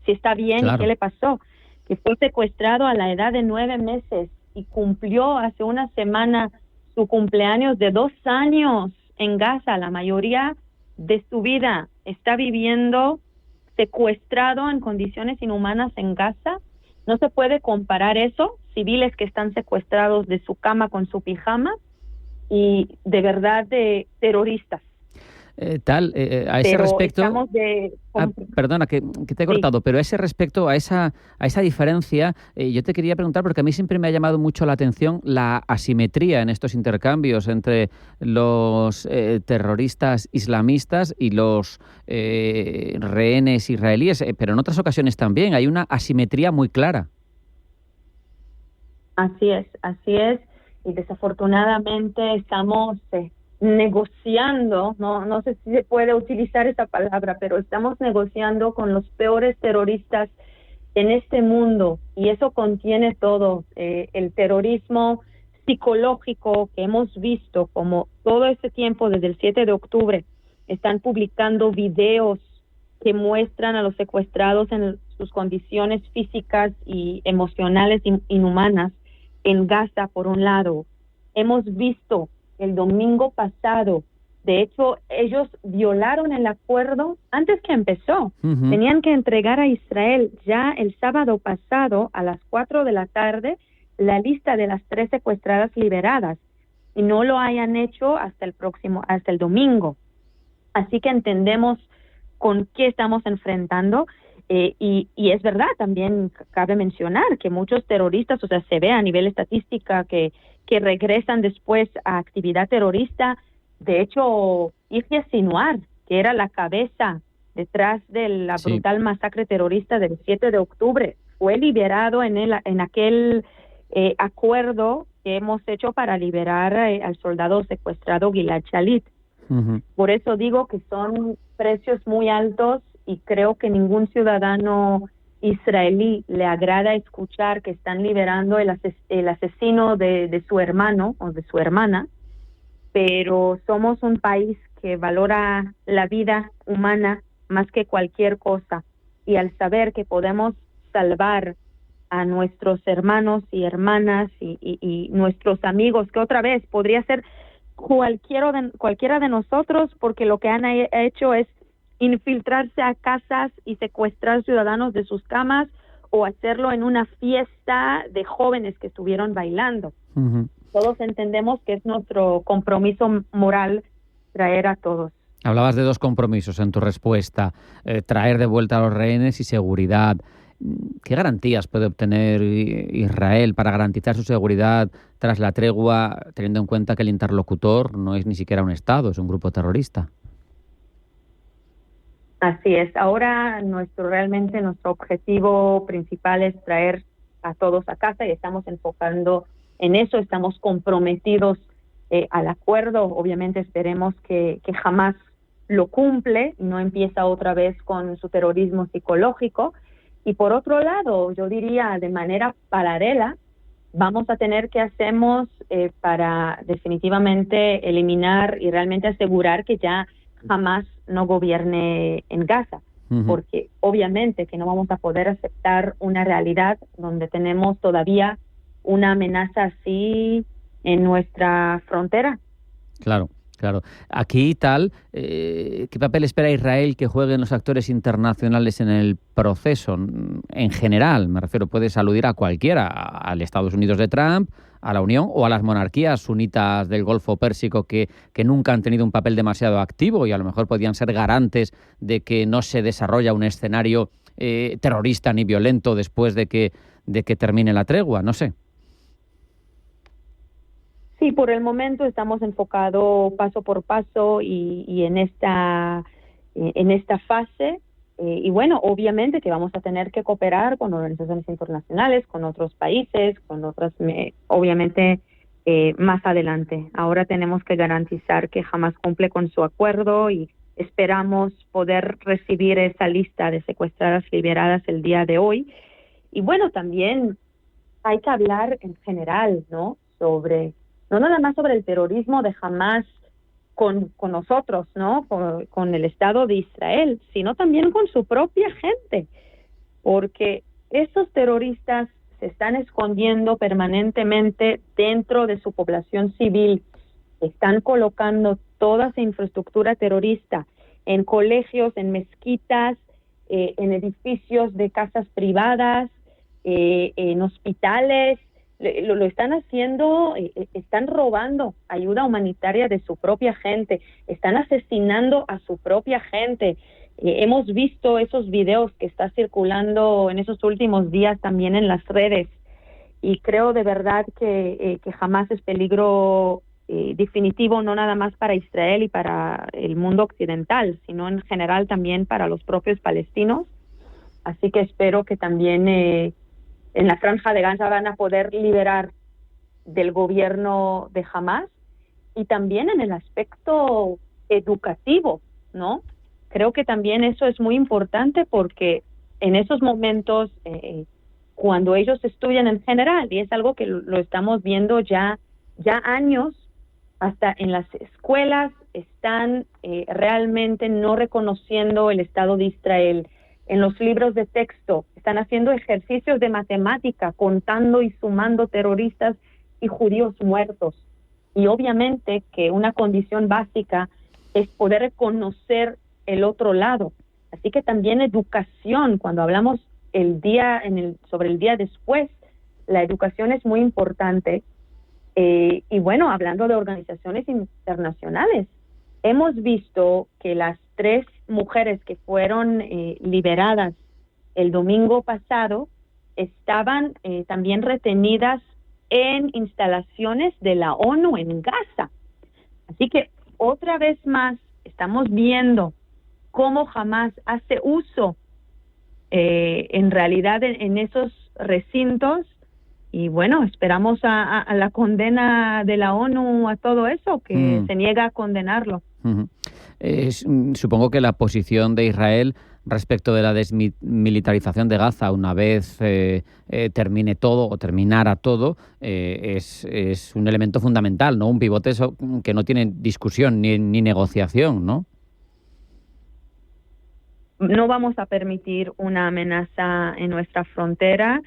si está bien, claro, y qué le pasó, que fue secuestrado a la edad de 9 meses y cumplió hace una semana su cumpleaños de 2 años en Gaza. La mayoría de su vida está viviendo secuestrado en condiciones inhumanas en Gaza. No se puede comparar eso, civiles que están secuestrados de su cama con su pijama, y de verdad de terroristas. A ese respecto, perdona que te he cortado, pero a ese respecto, a esa diferencia, yo te quería preguntar, porque a mí siempre me ha llamado mucho la atención la asimetría en estos intercambios entre los terroristas islamistas y los rehenes israelíes, pero en otras ocasiones también hay una asimetría muy clara. Así es. y desafortunadamente estamos negociando, no sé si se puede utilizar esa palabra, pero estamos negociando con los peores terroristas en este mundo, y eso contiene todo, el terrorismo psicológico que hemos visto como todo este tiempo desde el 7 de octubre están publicando videos que muestran a los secuestrados en sus condiciones físicas y emocionales inhumanas en Gaza, por un lado. Hemos visto el domingo pasado, de hecho, ellos violaron el acuerdo antes que empezó. Uh-huh. Tenían que entregar a Israel ya el sábado pasado a las 4 de la tarde la lista de las 3 secuestradas liberadas, y no lo hayan hecho hasta el domingo. Así que entendemos con qué estamos enfrentando, y es verdad, también cabe mencionar que muchos terroristas, o sea, se ve a nivel estadística que regresan después a actividad terrorista. De hecho, Yahya Sinwar, que era la cabeza detrás de la brutal masacre terrorista del 7 de octubre, fue liberado en aquel acuerdo que hemos hecho para liberar al soldado secuestrado Gilad Shalit. Uh-huh. Por eso digo que son precios muy altos, y creo que ningún ciudadano israelí le agrada escuchar que están liberando el asesino de su hermano o de su hermana, pero somos un país que valora la vida humana más que cualquier cosa, y al saber que podemos salvar a nuestros hermanos y hermanas y nuestros amigos, que otra vez podría ser cualquiera de nosotros, porque lo que han hecho es infiltrarse a casas y secuestrar ciudadanos de sus camas, o hacerlo en una fiesta de jóvenes que estuvieron bailando. Uh-huh. Todos entendemos que es nuestro compromiso moral traer a todos. Hablabas de 2 compromisos en tu respuesta, traer de vuelta a los rehenes y seguridad. ¿Qué garantías puede obtener Israel para garantizar su seguridad tras la tregua, teniendo en cuenta que el interlocutor no es ni siquiera un Estado, es un grupo terrorista? Así es. Ahora nuestro objetivo principal es traer a todos a casa, y estamos enfocando en eso. Estamos comprometidos al acuerdo. Obviamente esperemos que Hamás lo cumple y no empieza otra vez con su terrorismo psicológico. Y por otro lado, yo diría de manera paralela, vamos a tener que hacemos para definitivamente eliminar y realmente asegurar que ya Hamás no gobierne en Gaza. Uh-huh. Porque obviamente que no vamos a poder aceptar una realidad donde tenemos todavía una amenaza así en nuestra frontera. Claro. Aquí ¿qué papel espera Israel que jueguen los actores internacionales en el proceso? En general, me refiero, puedes aludir a cualquiera, al Estados Unidos de Trump, a la Unión o a las monarquías sunitas del Golfo Pérsico que nunca han tenido un papel demasiado activo y a lo mejor podían ser garantes de que no se desarrolla un escenario terrorista ni violento después de que termine la tregua, no sé. Sí, por el momento estamos enfocados paso por paso y en esta fase. Y bueno, obviamente que vamos a tener que cooperar con organizaciones internacionales, con otros países, con otras, obviamente, más adelante. Ahora tenemos que garantizar que Hamás cumple con su acuerdo, y esperamos poder recibir esa lista de secuestradas liberadas el día de hoy. Y bueno, también hay que hablar en general, ¿no? No nada más sobre el terrorismo de Hamás con nosotros, ¿no? Con el Estado de Israel, sino también con su propia gente, porque esos terroristas se están escondiendo permanentemente dentro de su población civil, están colocando toda esa infraestructura terrorista en colegios, en mezquitas, en edificios de casas privadas, en hospitales. Lo están haciendo, están robando ayuda humanitaria de su propia gente, están asesinando a su propia gente. Hemos visto esos videos que están circulando en esos últimos días también en las redes, y creo de verdad que Hamás es peligro definitivo, no nada más para Israel y para el mundo occidental, sino en general también para los propios palestinos. Así que espero que también en la Franja de Gaza van a poder liberar del gobierno de Hamás y también en el aspecto educativo, ¿no? Creo que también eso es muy importante porque en esos momentos, cuando ellos estudian en general, y es algo que lo estamos viendo ya años, hasta en las escuelas están realmente no reconociendo el Estado de Israel. En los libros de texto están haciendo ejercicios de matemática, contando y sumando terroristas y judíos muertos. Y obviamente que una condición básica es poder reconocer el otro lado. Así que también educación, cuando hablamos sobre el día después, la educación es muy importante. Y bueno, hablando de organizaciones internacionales, hemos visto que las 3 mujeres que fueron liberadas el domingo pasado estaban también retenidas en instalaciones de la ONU en Gaza. Así que otra vez más estamos viendo cómo Hamás hace uso en realidad en esos recintos. Y bueno, esperamos a la condena de la ONU a todo eso, que se niega a condenarlo. Supongo que la posición de Israel respecto de la desmilitarización de Gaza, una vez termine todo o terminara todo, es un elemento fundamental, ¿no? Un pivote que no tiene discusión ni negociación, ¿no? No vamos a permitir una amenaza en nuestra frontera.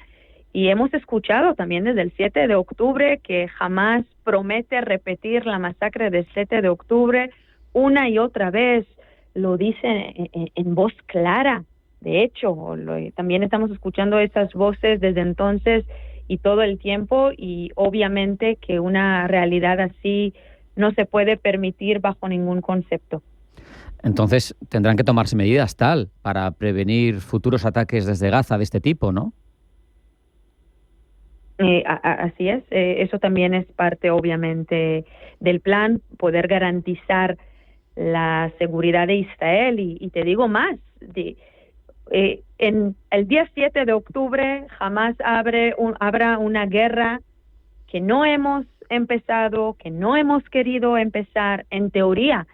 Y hemos escuchado también desde el 7 de octubre que Hamás promete repetir la masacre del 7 de octubre una y otra vez. Lo dice en voz clara. De hecho, también estamos escuchando esas voces desde entonces y todo el tiempo. Y obviamente que una realidad así no se puede permitir bajo ningún concepto. Entonces tendrán que tomarse medidas para prevenir futuros ataques desde Gaza de este tipo, ¿no? Así es, eso también es parte obviamente del plan, poder garantizar la seguridad de Israel y te digo más, en el día 7 de octubre Hamás habrá una guerra que no hemos empezado, que no hemos querido empezar. En teoría,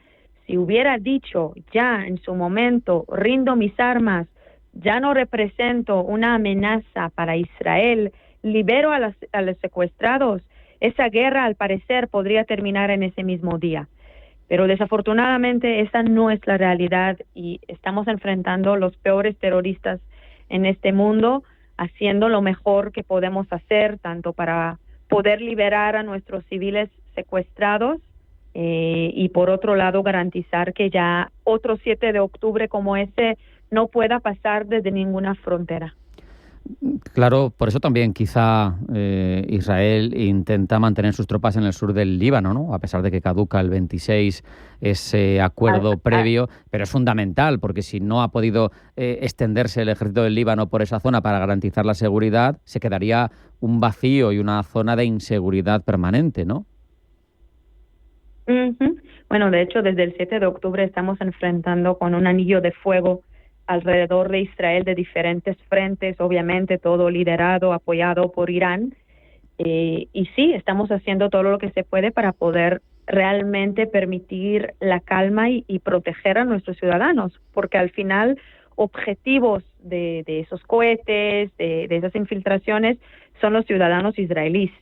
si hubiera dicho ya en su momento, rindo mis armas, ya no represento una amenaza para Israel, libero a los secuestrados, esa guerra al parecer podría terminar en ese mismo día. Pero desafortunadamente esa no es la realidad y estamos enfrentando los peores terroristas en este mundo, haciendo lo mejor que podemos hacer, tanto para poder liberar a nuestros civiles secuestrados y por otro lado garantizar que ya otro 7 de octubre como ese no pueda pasar desde ninguna frontera. Claro, por eso también quizá Israel intenta mantener sus tropas en el sur del Líbano, ¿no? A pesar de que caduca el 26 ese acuerdo previo, pero es fundamental porque si no ha podido extenderse el ejército del Líbano por esa zona para garantizar la seguridad, se quedaría un vacío y una zona de inseguridad permanente, ¿no? Bueno, de hecho, desde el 7 de octubre estamos enfrentando con un anillo de fuego alrededor de Israel de diferentes frentes, obviamente todo liderado, apoyado por Irán. Y sí, estamos haciendo todo lo que se puede para poder realmente permitir la calma y proteger a nuestros ciudadanos, porque al final objetivos de esos cohetes, de esas infiltraciones, son los ciudadanos israelíes.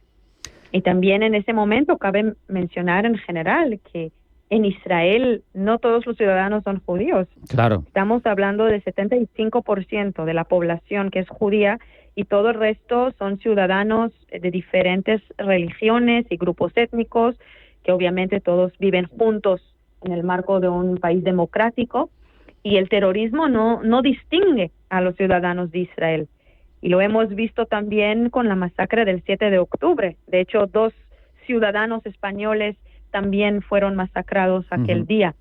Y también en ese momento cabe mencionar en general que en Israel no todos los ciudadanos son judíos. Claro. Estamos hablando del 75% de la población que es judía y todo el resto son ciudadanos de diferentes religiones y grupos étnicos que obviamente todos viven juntos en el marco de un país democrático y el terrorismo no distingue a los ciudadanos de Israel. Y lo hemos visto también con la masacre del 7 de octubre. De hecho, 2 ciudadanos españoles también fueron masacrados aquel día.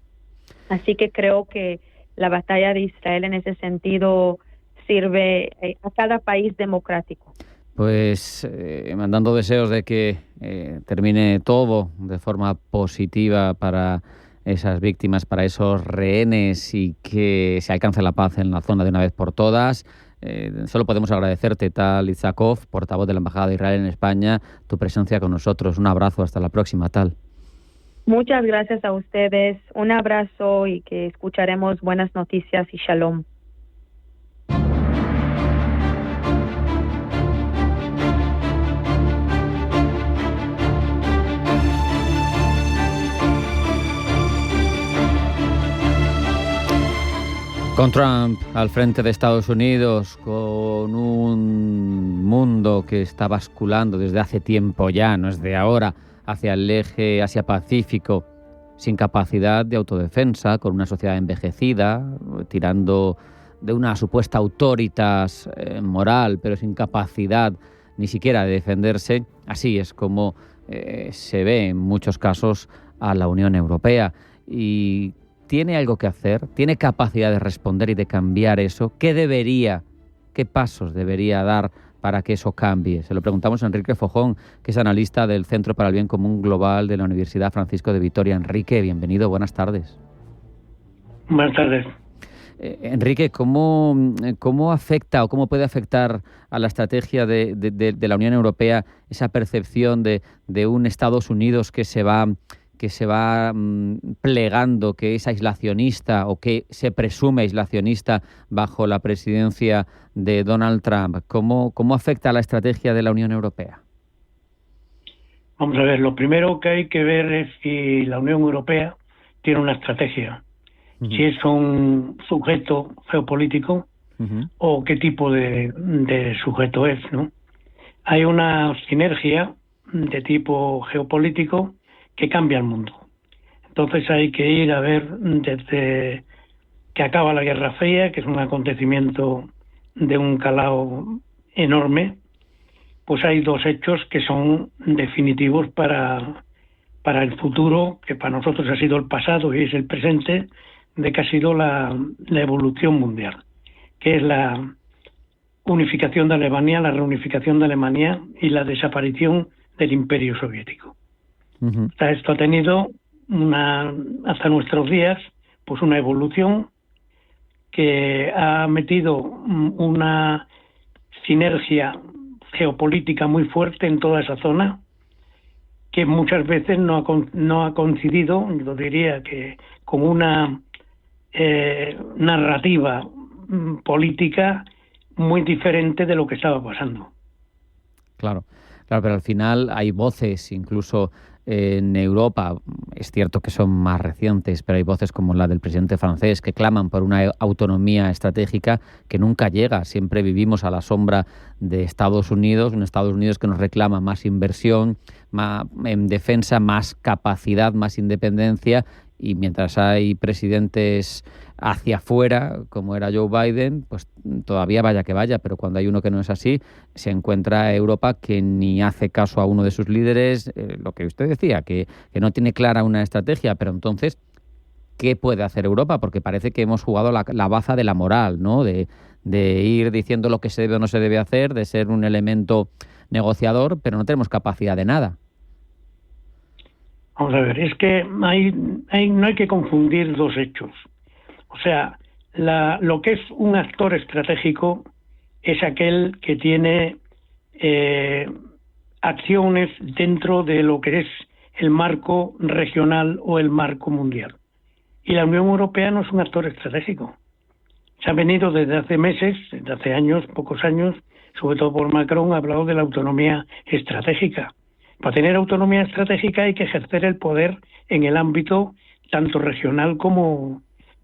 Así que creo que la batalla de Israel en ese sentido sirve a cada país democrático. Pues mandando deseos de que termine todo de forma positiva para esas víctimas, para esos rehenes y que se alcance la paz en la zona de una vez por todas. Solo podemos agradecerte, Tal Itzhakov, portavoz de la Embajada de Israel en España, tu presencia con nosotros. Un abrazo, hasta la próxima, Tal. Muchas gracias a ustedes, un abrazo y que escucharemos buenas noticias y shalom. Con Trump al frente de Estados Unidos, con un mundo que está basculando desde hace tiempo ya, no es de ahora, hacia el eje Asia-Pacífico, sin capacidad de autodefensa, con una sociedad envejecida, tirando de una supuesta autoritas moral, pero sin capacidad ni siquiera de defenderse. Así es como se ve en muchos casos a la Unión Europea. Y ¿tiene algo que hacer? ¿Tiene capacidad de responder y de cambiar eso? ¿Qué pasos debería dar para que eso cambie? Se lo preguntamos a Enrique Fojón, que es analista del Centro para el Bien Común Global de la Universidad Francisco de Vitoria. Enrique, bienvenido, buenas tardes. Buenas tardes. Enrique, ¿cómo afecta o cómo puede afectar a la estrategia de la Unión Europea esa percepción de un Estados Unidos que se va plegando, que es aislacionista o que se presume aislacionista bajo la presidencia de Donald Trump? ¿Cómo afecta a la estrategia de la Unión Europea? Vamos a ver, lo primero que hay que ver es si la Unión Europea tiene una estrategia, si es un sujeto geopolítico o qué tipo de sujeto es, ¿no? Hay una sinergia de tipo geopolítico que cambia el mundo. Entonces hay que ir a ver desde que acaba la Guerra Fría, que es un acontecimiento de un calado enorme, pues hay dos hechos que son definitivos para el futuro, que para nosotros ha sido el pasado y es el presente, de que ha sido la evolución mundial, que es la unificación de Alemania, la reunificación de Alemania y la desaparición del Imperio Soviético. Esto ha tenido hasta nuestros días pues una evolución que ha metido una sinergia geopolítica muy fuerte en toda esa zona, que muchas veces no ha coincidido, yo diría que con una narrativa política muy diferente de lo que estaba pasando. Claro, pero al final hay voces, incluso en Europa, es cierto que son más recientes, pero hay voces como la del presidente francés que claman por una autonomía estratégica que nunca llega. Siempre vivimos a la sombra de Estados Unidos, un Estados Unidos que nos reclama más inversión, más en defensa, más capacidad, más independencia, y mientras hay presidentes hacia afuera, como era Joe Biden, pues todavía vaya que vaya, pero cuando hay uno que no es así, se encuentra Europa que ni hace caso a uno de sus líderes, lo que usted decía, que no tiene clara una estrategia. Pero entonces, ¿qué puede hacer Europa? Porque parece que hemos jugado la baza de la moral, ¿no? De ir diciendo lo que se debe o no se debe hacer, de ser un elemento negociador, pero no tenemos capacidad de nada. Vamos a ver, es que no hay que confundir dos hechos. O sea, lo que es un actor estratégico es aquel que tiene acciones dentro de lo que es el marco regional o el marco mundial. Y la Unión Europea no es un actor estratégico. Se ha venido desde hace meses, desde hace años, pocos años, sobre todo por Macron, ha hablado de la autonomía estratégica. Para tener autonomía estratégica hay que ejercer el poder en el ámbito tanto regional como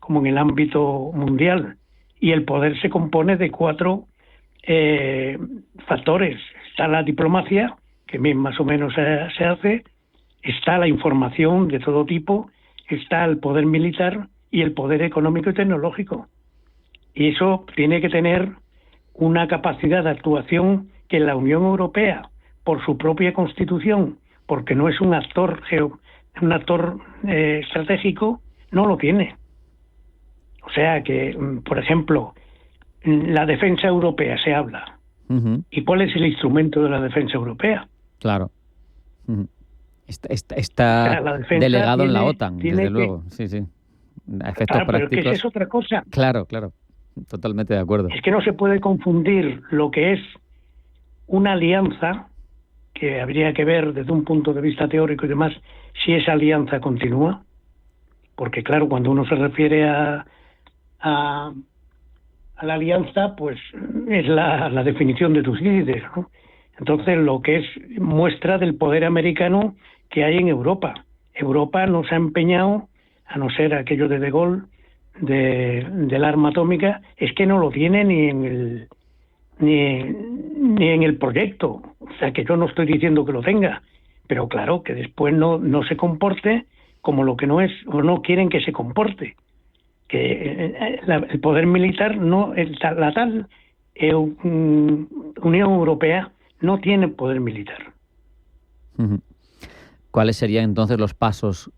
en el ámbito mundial. Y el poder se compone de 4 factores. Está la diplomacia, que más o menos se hace, está la información de todo tipo, está el poder militar y el poder económico y tecnológico. Y eso tiene que tener una capacidad de actuación que la Unión Europea, por su propia constitución, porque no es un actor estratégico, no lo tiene. O sea que, por ejemplo, la defensa europea se habla. ¿Y cuál es el instrumento de la defensa europea? Claro. Está delegado en la OTAN, desde luego. Sí. A efectos prácticos. Pero es que es otra cosa. Claro. Totalmente de acuerdo. Es que no se puede confundir lo que es una alianza, que habría que ver desde un punto de vista teórico y demás, si esa alianza continúa, porque claro, cuando uno se refiere a la alianza, pues es la definición de Tucídides, ¿no? Entonces, lo que es muestra del poder americano que hay en Europa. Europa no se ha empeñado, a no ser aquello de Gaulle, del arma atómica, es que no lo tiene ni en el proyecto. O sea, que yo no estoy diciendo que lo tenga, pero claro, que después no se comporte como lo que no es, o no quieren que se comporte. Que el poder militar, la tal Unión Europea no tiene poder militar. ¿Cuáles serían entonces los pasos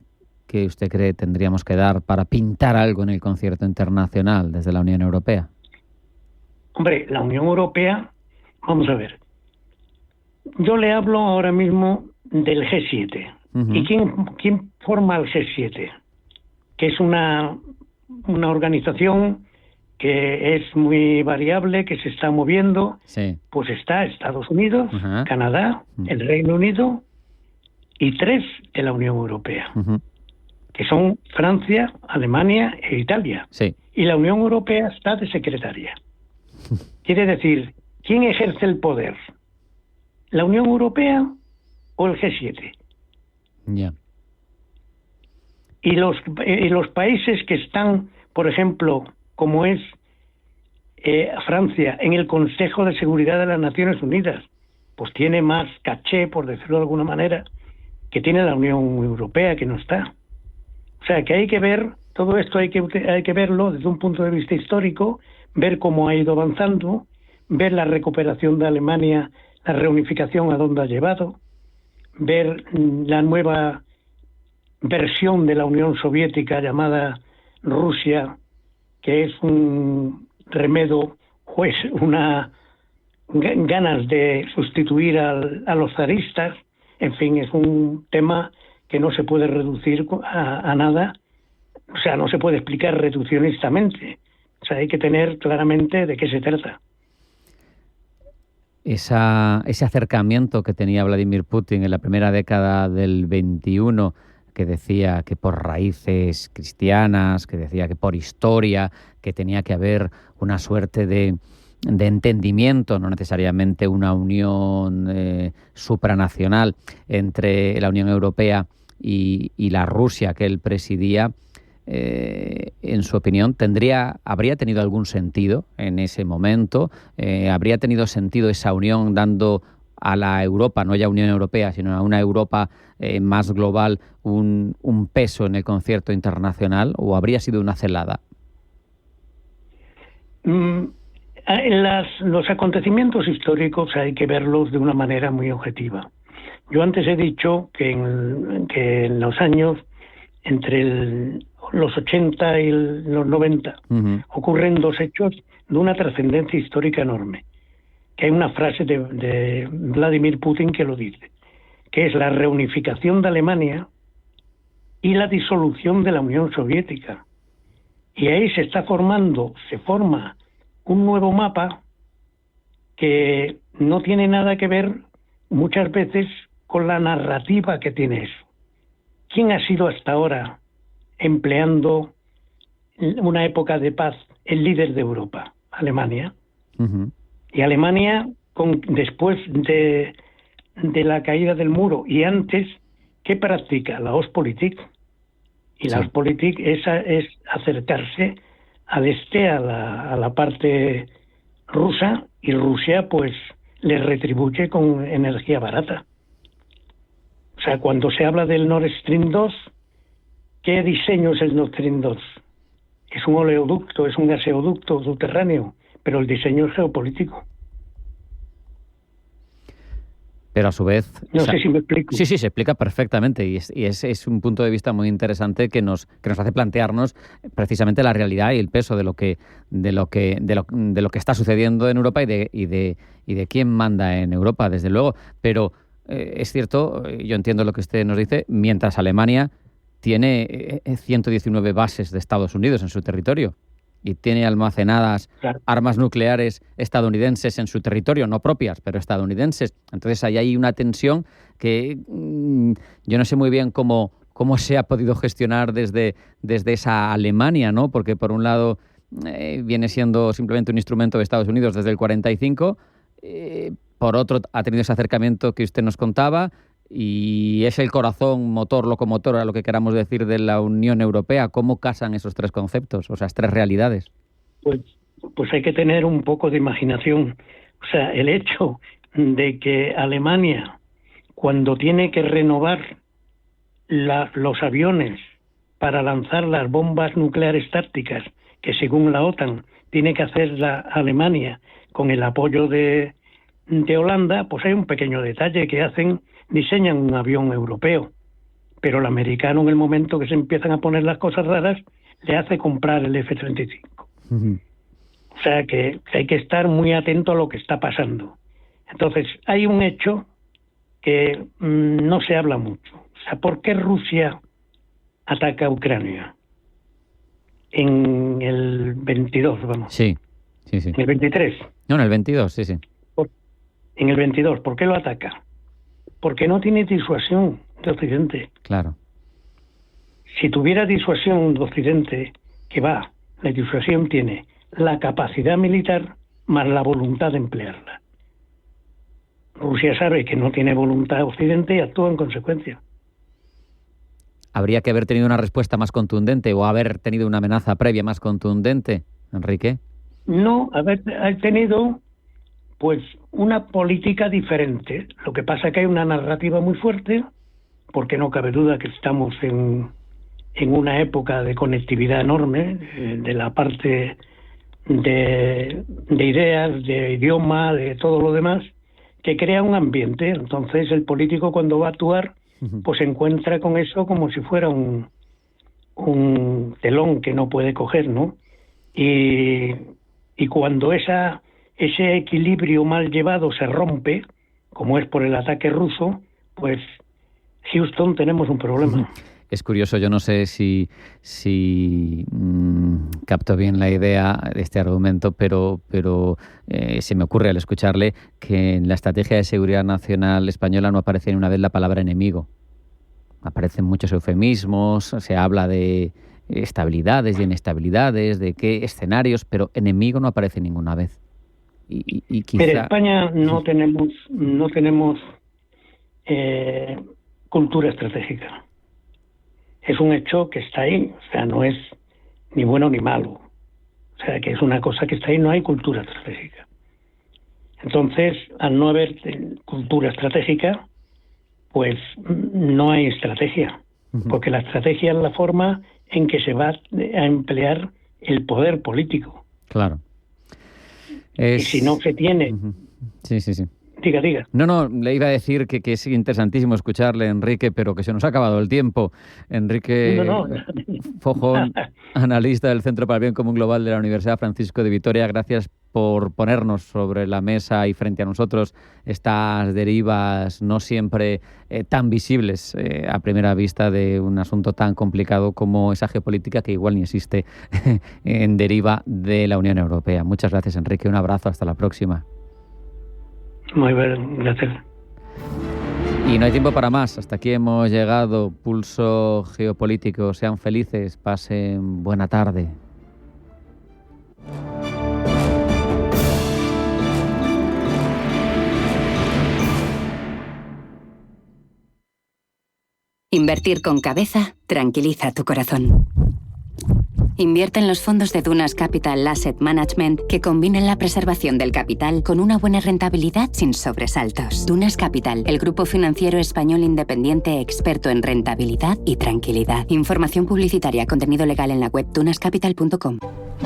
que usted cree tendríamos que dar para pintar algo en el concierto internacional desde la Unión Europea? Hombre, la Unión Europea, vamos a ver, yo le hablo ahora mismo del G7. ¿Y quién forma el G7? Que es una organización que es muy variable, que se está moviendo. Sí. Pues está Estados Unidos, Canadá, el Reino Unido y 3 de la Unión Europea, que son Francia, Alemania e Italia. Sí. Y la Unión Europea está de secretaria. Quiere decir, ¿quién ejerce el poder? ¿La Unión Europea o el G7? Ya. Y los países que están, por ejemplo, como es Francia, en el Consejo de Seguridad de las Naciones Unidas, pues tiene más caché, por decirlo de alguna manera, que tiene la Unión Europea, que no está. O sea, que hay que ver, todo esto hay que verlo desde un punto de vista histórico, ver cómo ha ido avanzando, ver la recuperación de Alemania, la reunificación a dónde ha llevado, ver la nueva versión de la Unión Soviética llamada Rusia, que es un remedo, pues ganas de sustituir a los zaristas. En fin, es un tema que no se puede reducir a nada, o sea, no se puede explicar reduccionistamente. O sea, hay que tener claramente de qué se trata. Ese acercamiento que tenía Vladimir Putin en la primera década del 21, que decía que por raíces cristianas, que decía que por historia, que tenía que haber una suerte de entendimiento, no necesariamente una unión supranacional entre la Unión Europea y la Rusia que él presidía, en su opinión, ¿habría tenido algún sentido en ese momento? ¿Habría tenido sentido esa unión dando a la Europa, no ya Unión Europea, sino a una Europa más global, un peso en el concierto internacional, o habría sido una celada? Los acontecimios históricos hay que verlos de una manera muy objetiva. Yo antes he dicho que en los años entre los 80 y los 90 ocurren 2 hechos de una trascendencia histórica enorme. Que hay una frase de Vladimir Putin que lo dice, que es la reunificación de Alemania y la disolución de la Unión Soviética. Y ahí se forma un nuevo mapa que no tiene nada que ver muchas veces con la narrativa que tiene eso. ¿Quién ha sido hasta ahora, empleando una época de paz, el líder de Europa? Alemania. Y Alemania, después de la caída del muro y antes, ¿qué practica? La Ostpolitik. Y la Ostpolitik es acercarse al este, a la parte rusa, y Rusia pues le retribuye con energía barata. O sea, cuando se habla del Nord Stream 2, ¿qué diseño es el Nord Stream 2? Es un oleoducto, es un gaseoducto subterráneo, pero el diseño es geopolítico. Pero a su vez... No sé si me explico. Sí, se explica perfectamente, y es un punto de vista muy interesante que nos hace plantearnos precisamente la realidad y el peso de lo que está sucediendo en Europa y de quién manda en Europa, desde luego. Pero es cierto, yo entiendo lo que usted nos dice, mientras Alemania tiene 119 bases de Estados Unidos en su territorio. y tiene almacenadas armas nucleares estadounidenses en su territorio, no propias, pero estadounidenses. Entonces ahí hay una tensión que yo no sé muy bien cómo se ha podido gestionar desde esa Alemania, ¿no? Porque por un lado viene siendo simplemente un instrumento de Estados Unidos desde el 45, por otro ha tenido ese acercamiento que usted nos contaba, y es el corazón, motor, locomotor, a lo que queramos decir, de la Unión Europea. ¿Cómo casan esos tres conceptos, o esas tres realidades? Pues hay que tener un poco de imaginación. O sea, el hecho de que Alemania, cuando tiene que renovar los aviones para lanzar las bombas nucleares tácticas, que según la OTAN tiene que hacer la Alemania con el apoyo de Holanda, pues hay un pequeño detalle que diseñan un avión europeo, pero el americano, en el momento que se empiezan a poner las cosas raras, le hace comprar el F-35. Uh-huh. O sea que hay que estar muy atento a lo que está pasando. Entonces, hay un hecho que no se habla mucho. O sea, ¿por qué Rusia ataca a Ucrania? En el 22, vamos. Sí. En el 23. No, en el 22, sí. En el 22, ¿por qué lo ataca? Porque no tiene disuasión de Occidente. Claro. Si tuviera disuasión de Occidente, la disuasión tiene la capacidad militar más la voluntad de emplearla. Rusia sabe que no tiene voluntad Occidente y actúa en consecuencia. ¿Habría que haber tenido una respuesta más contundente o haber tenido una amenaza previa más contundente, Enrique? No, haber tenido pues una política diferente. Lo que pasa es que hay una narrativa muy fuerte, porque no cabe duda que estamos en una época de conectividad enorme, de la parte de ideas, de idioma, de todo lo demás, que crea un ambiente. Entonces el político, cuando va a actuar, pues se encuentra con eso como si fuera un telón que no puede coger, ¿no? Y cuando ese equilibrio mal llevado se rompe, como es por el ataque ruso, pues Houston, tenemos un problema. Es curioso, yo no sé si capto bien la idea de este argumento, pero se me ocurre al escucharle que en la estrategia de seguridad nacional española no aparece ni una vez la palabra enemigo. Aparecen muchos eufemismos, se habla de estabilidades y inestabilidades, de qué escenarios, pero enemigo no aparece ninguna vez. Y quizá... Pero en España no tenemos cultura estratégica. Es un hecho que está ahí, o sea, no es ni bueno ni malo. O sea, que es una cosa que está ahí, no hay cultura estratégica. Entonces, al no haber cultura estratégica, pues no hay estrategia, porque la estrategia es la forma en que se va a emplear el poder político. Claro. Y si no se tiene... Sí. Diga. No, le iba a decir que es interesantísimo escucharle, Enrique, pero que se nos ha acabado el tiempo. Enrique Fojón, analista del Centro para el Bien Común Global de la Universidad Francisco de Vitoria, gracias por ponernos sobre la mesa y frente a nosotros estas derivas no siempre tan visibles a primera vista de un asunto tan complicado como esa geopolítica que igual ni existe en deriva de la Unión Europea. Muchas gracias, Enrique. Un abrazo. Hasta la próxima. Muy bien, gracias. Y no hay tiempo para más. Hasta aquí hemos llegado. Pulso geopolítico. Sean felices. Pasen buena tarde. Invertir con cabeza tranquiliza tu corazón. Invierte en los fondos de Dunas Capital Asset Management que combinen la preservación del capital con una buena rentabilidad sin sobresaltos. Dunas Capital, el grupo financiero español independiente experto en rentabilidad y tranquilidad. Información publicitaria, contenido legal en la web dunascapital.com.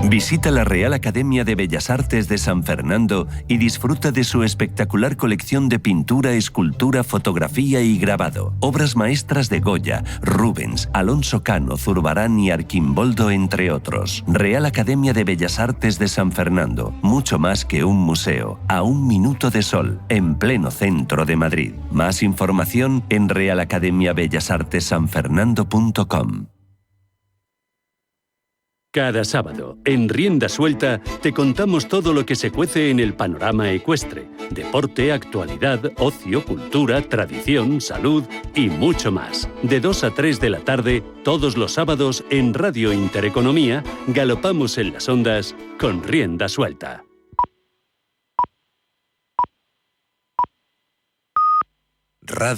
Visita la Real Academia de Bellas Artes de San Fernando y disfruta de su espectacular colección de pintura, escultura, fotografía y grabado. Obras maestras de Goya, Rubens, Alonso Cano, Zurbarán y Arquimboldo, entre otros. Real Academia de Bellas Artes de San Fernando. Mucho más que un museo. A un minuto de sol, en pleno centro de Madrid. Más información en realacademiabellasartesanfernando.com. Cada sábado, en Rienda Suelta, te contamos todo lo que se cuece en el panorama ecuestre. Deporte, actualidad, ocio, cultura, tradición, salud y mucho más. De 2 a 3 de la tarde, todos los sábados, en Radio Intereconomía, galopamos en las ondas con Rienda Suelta. Radio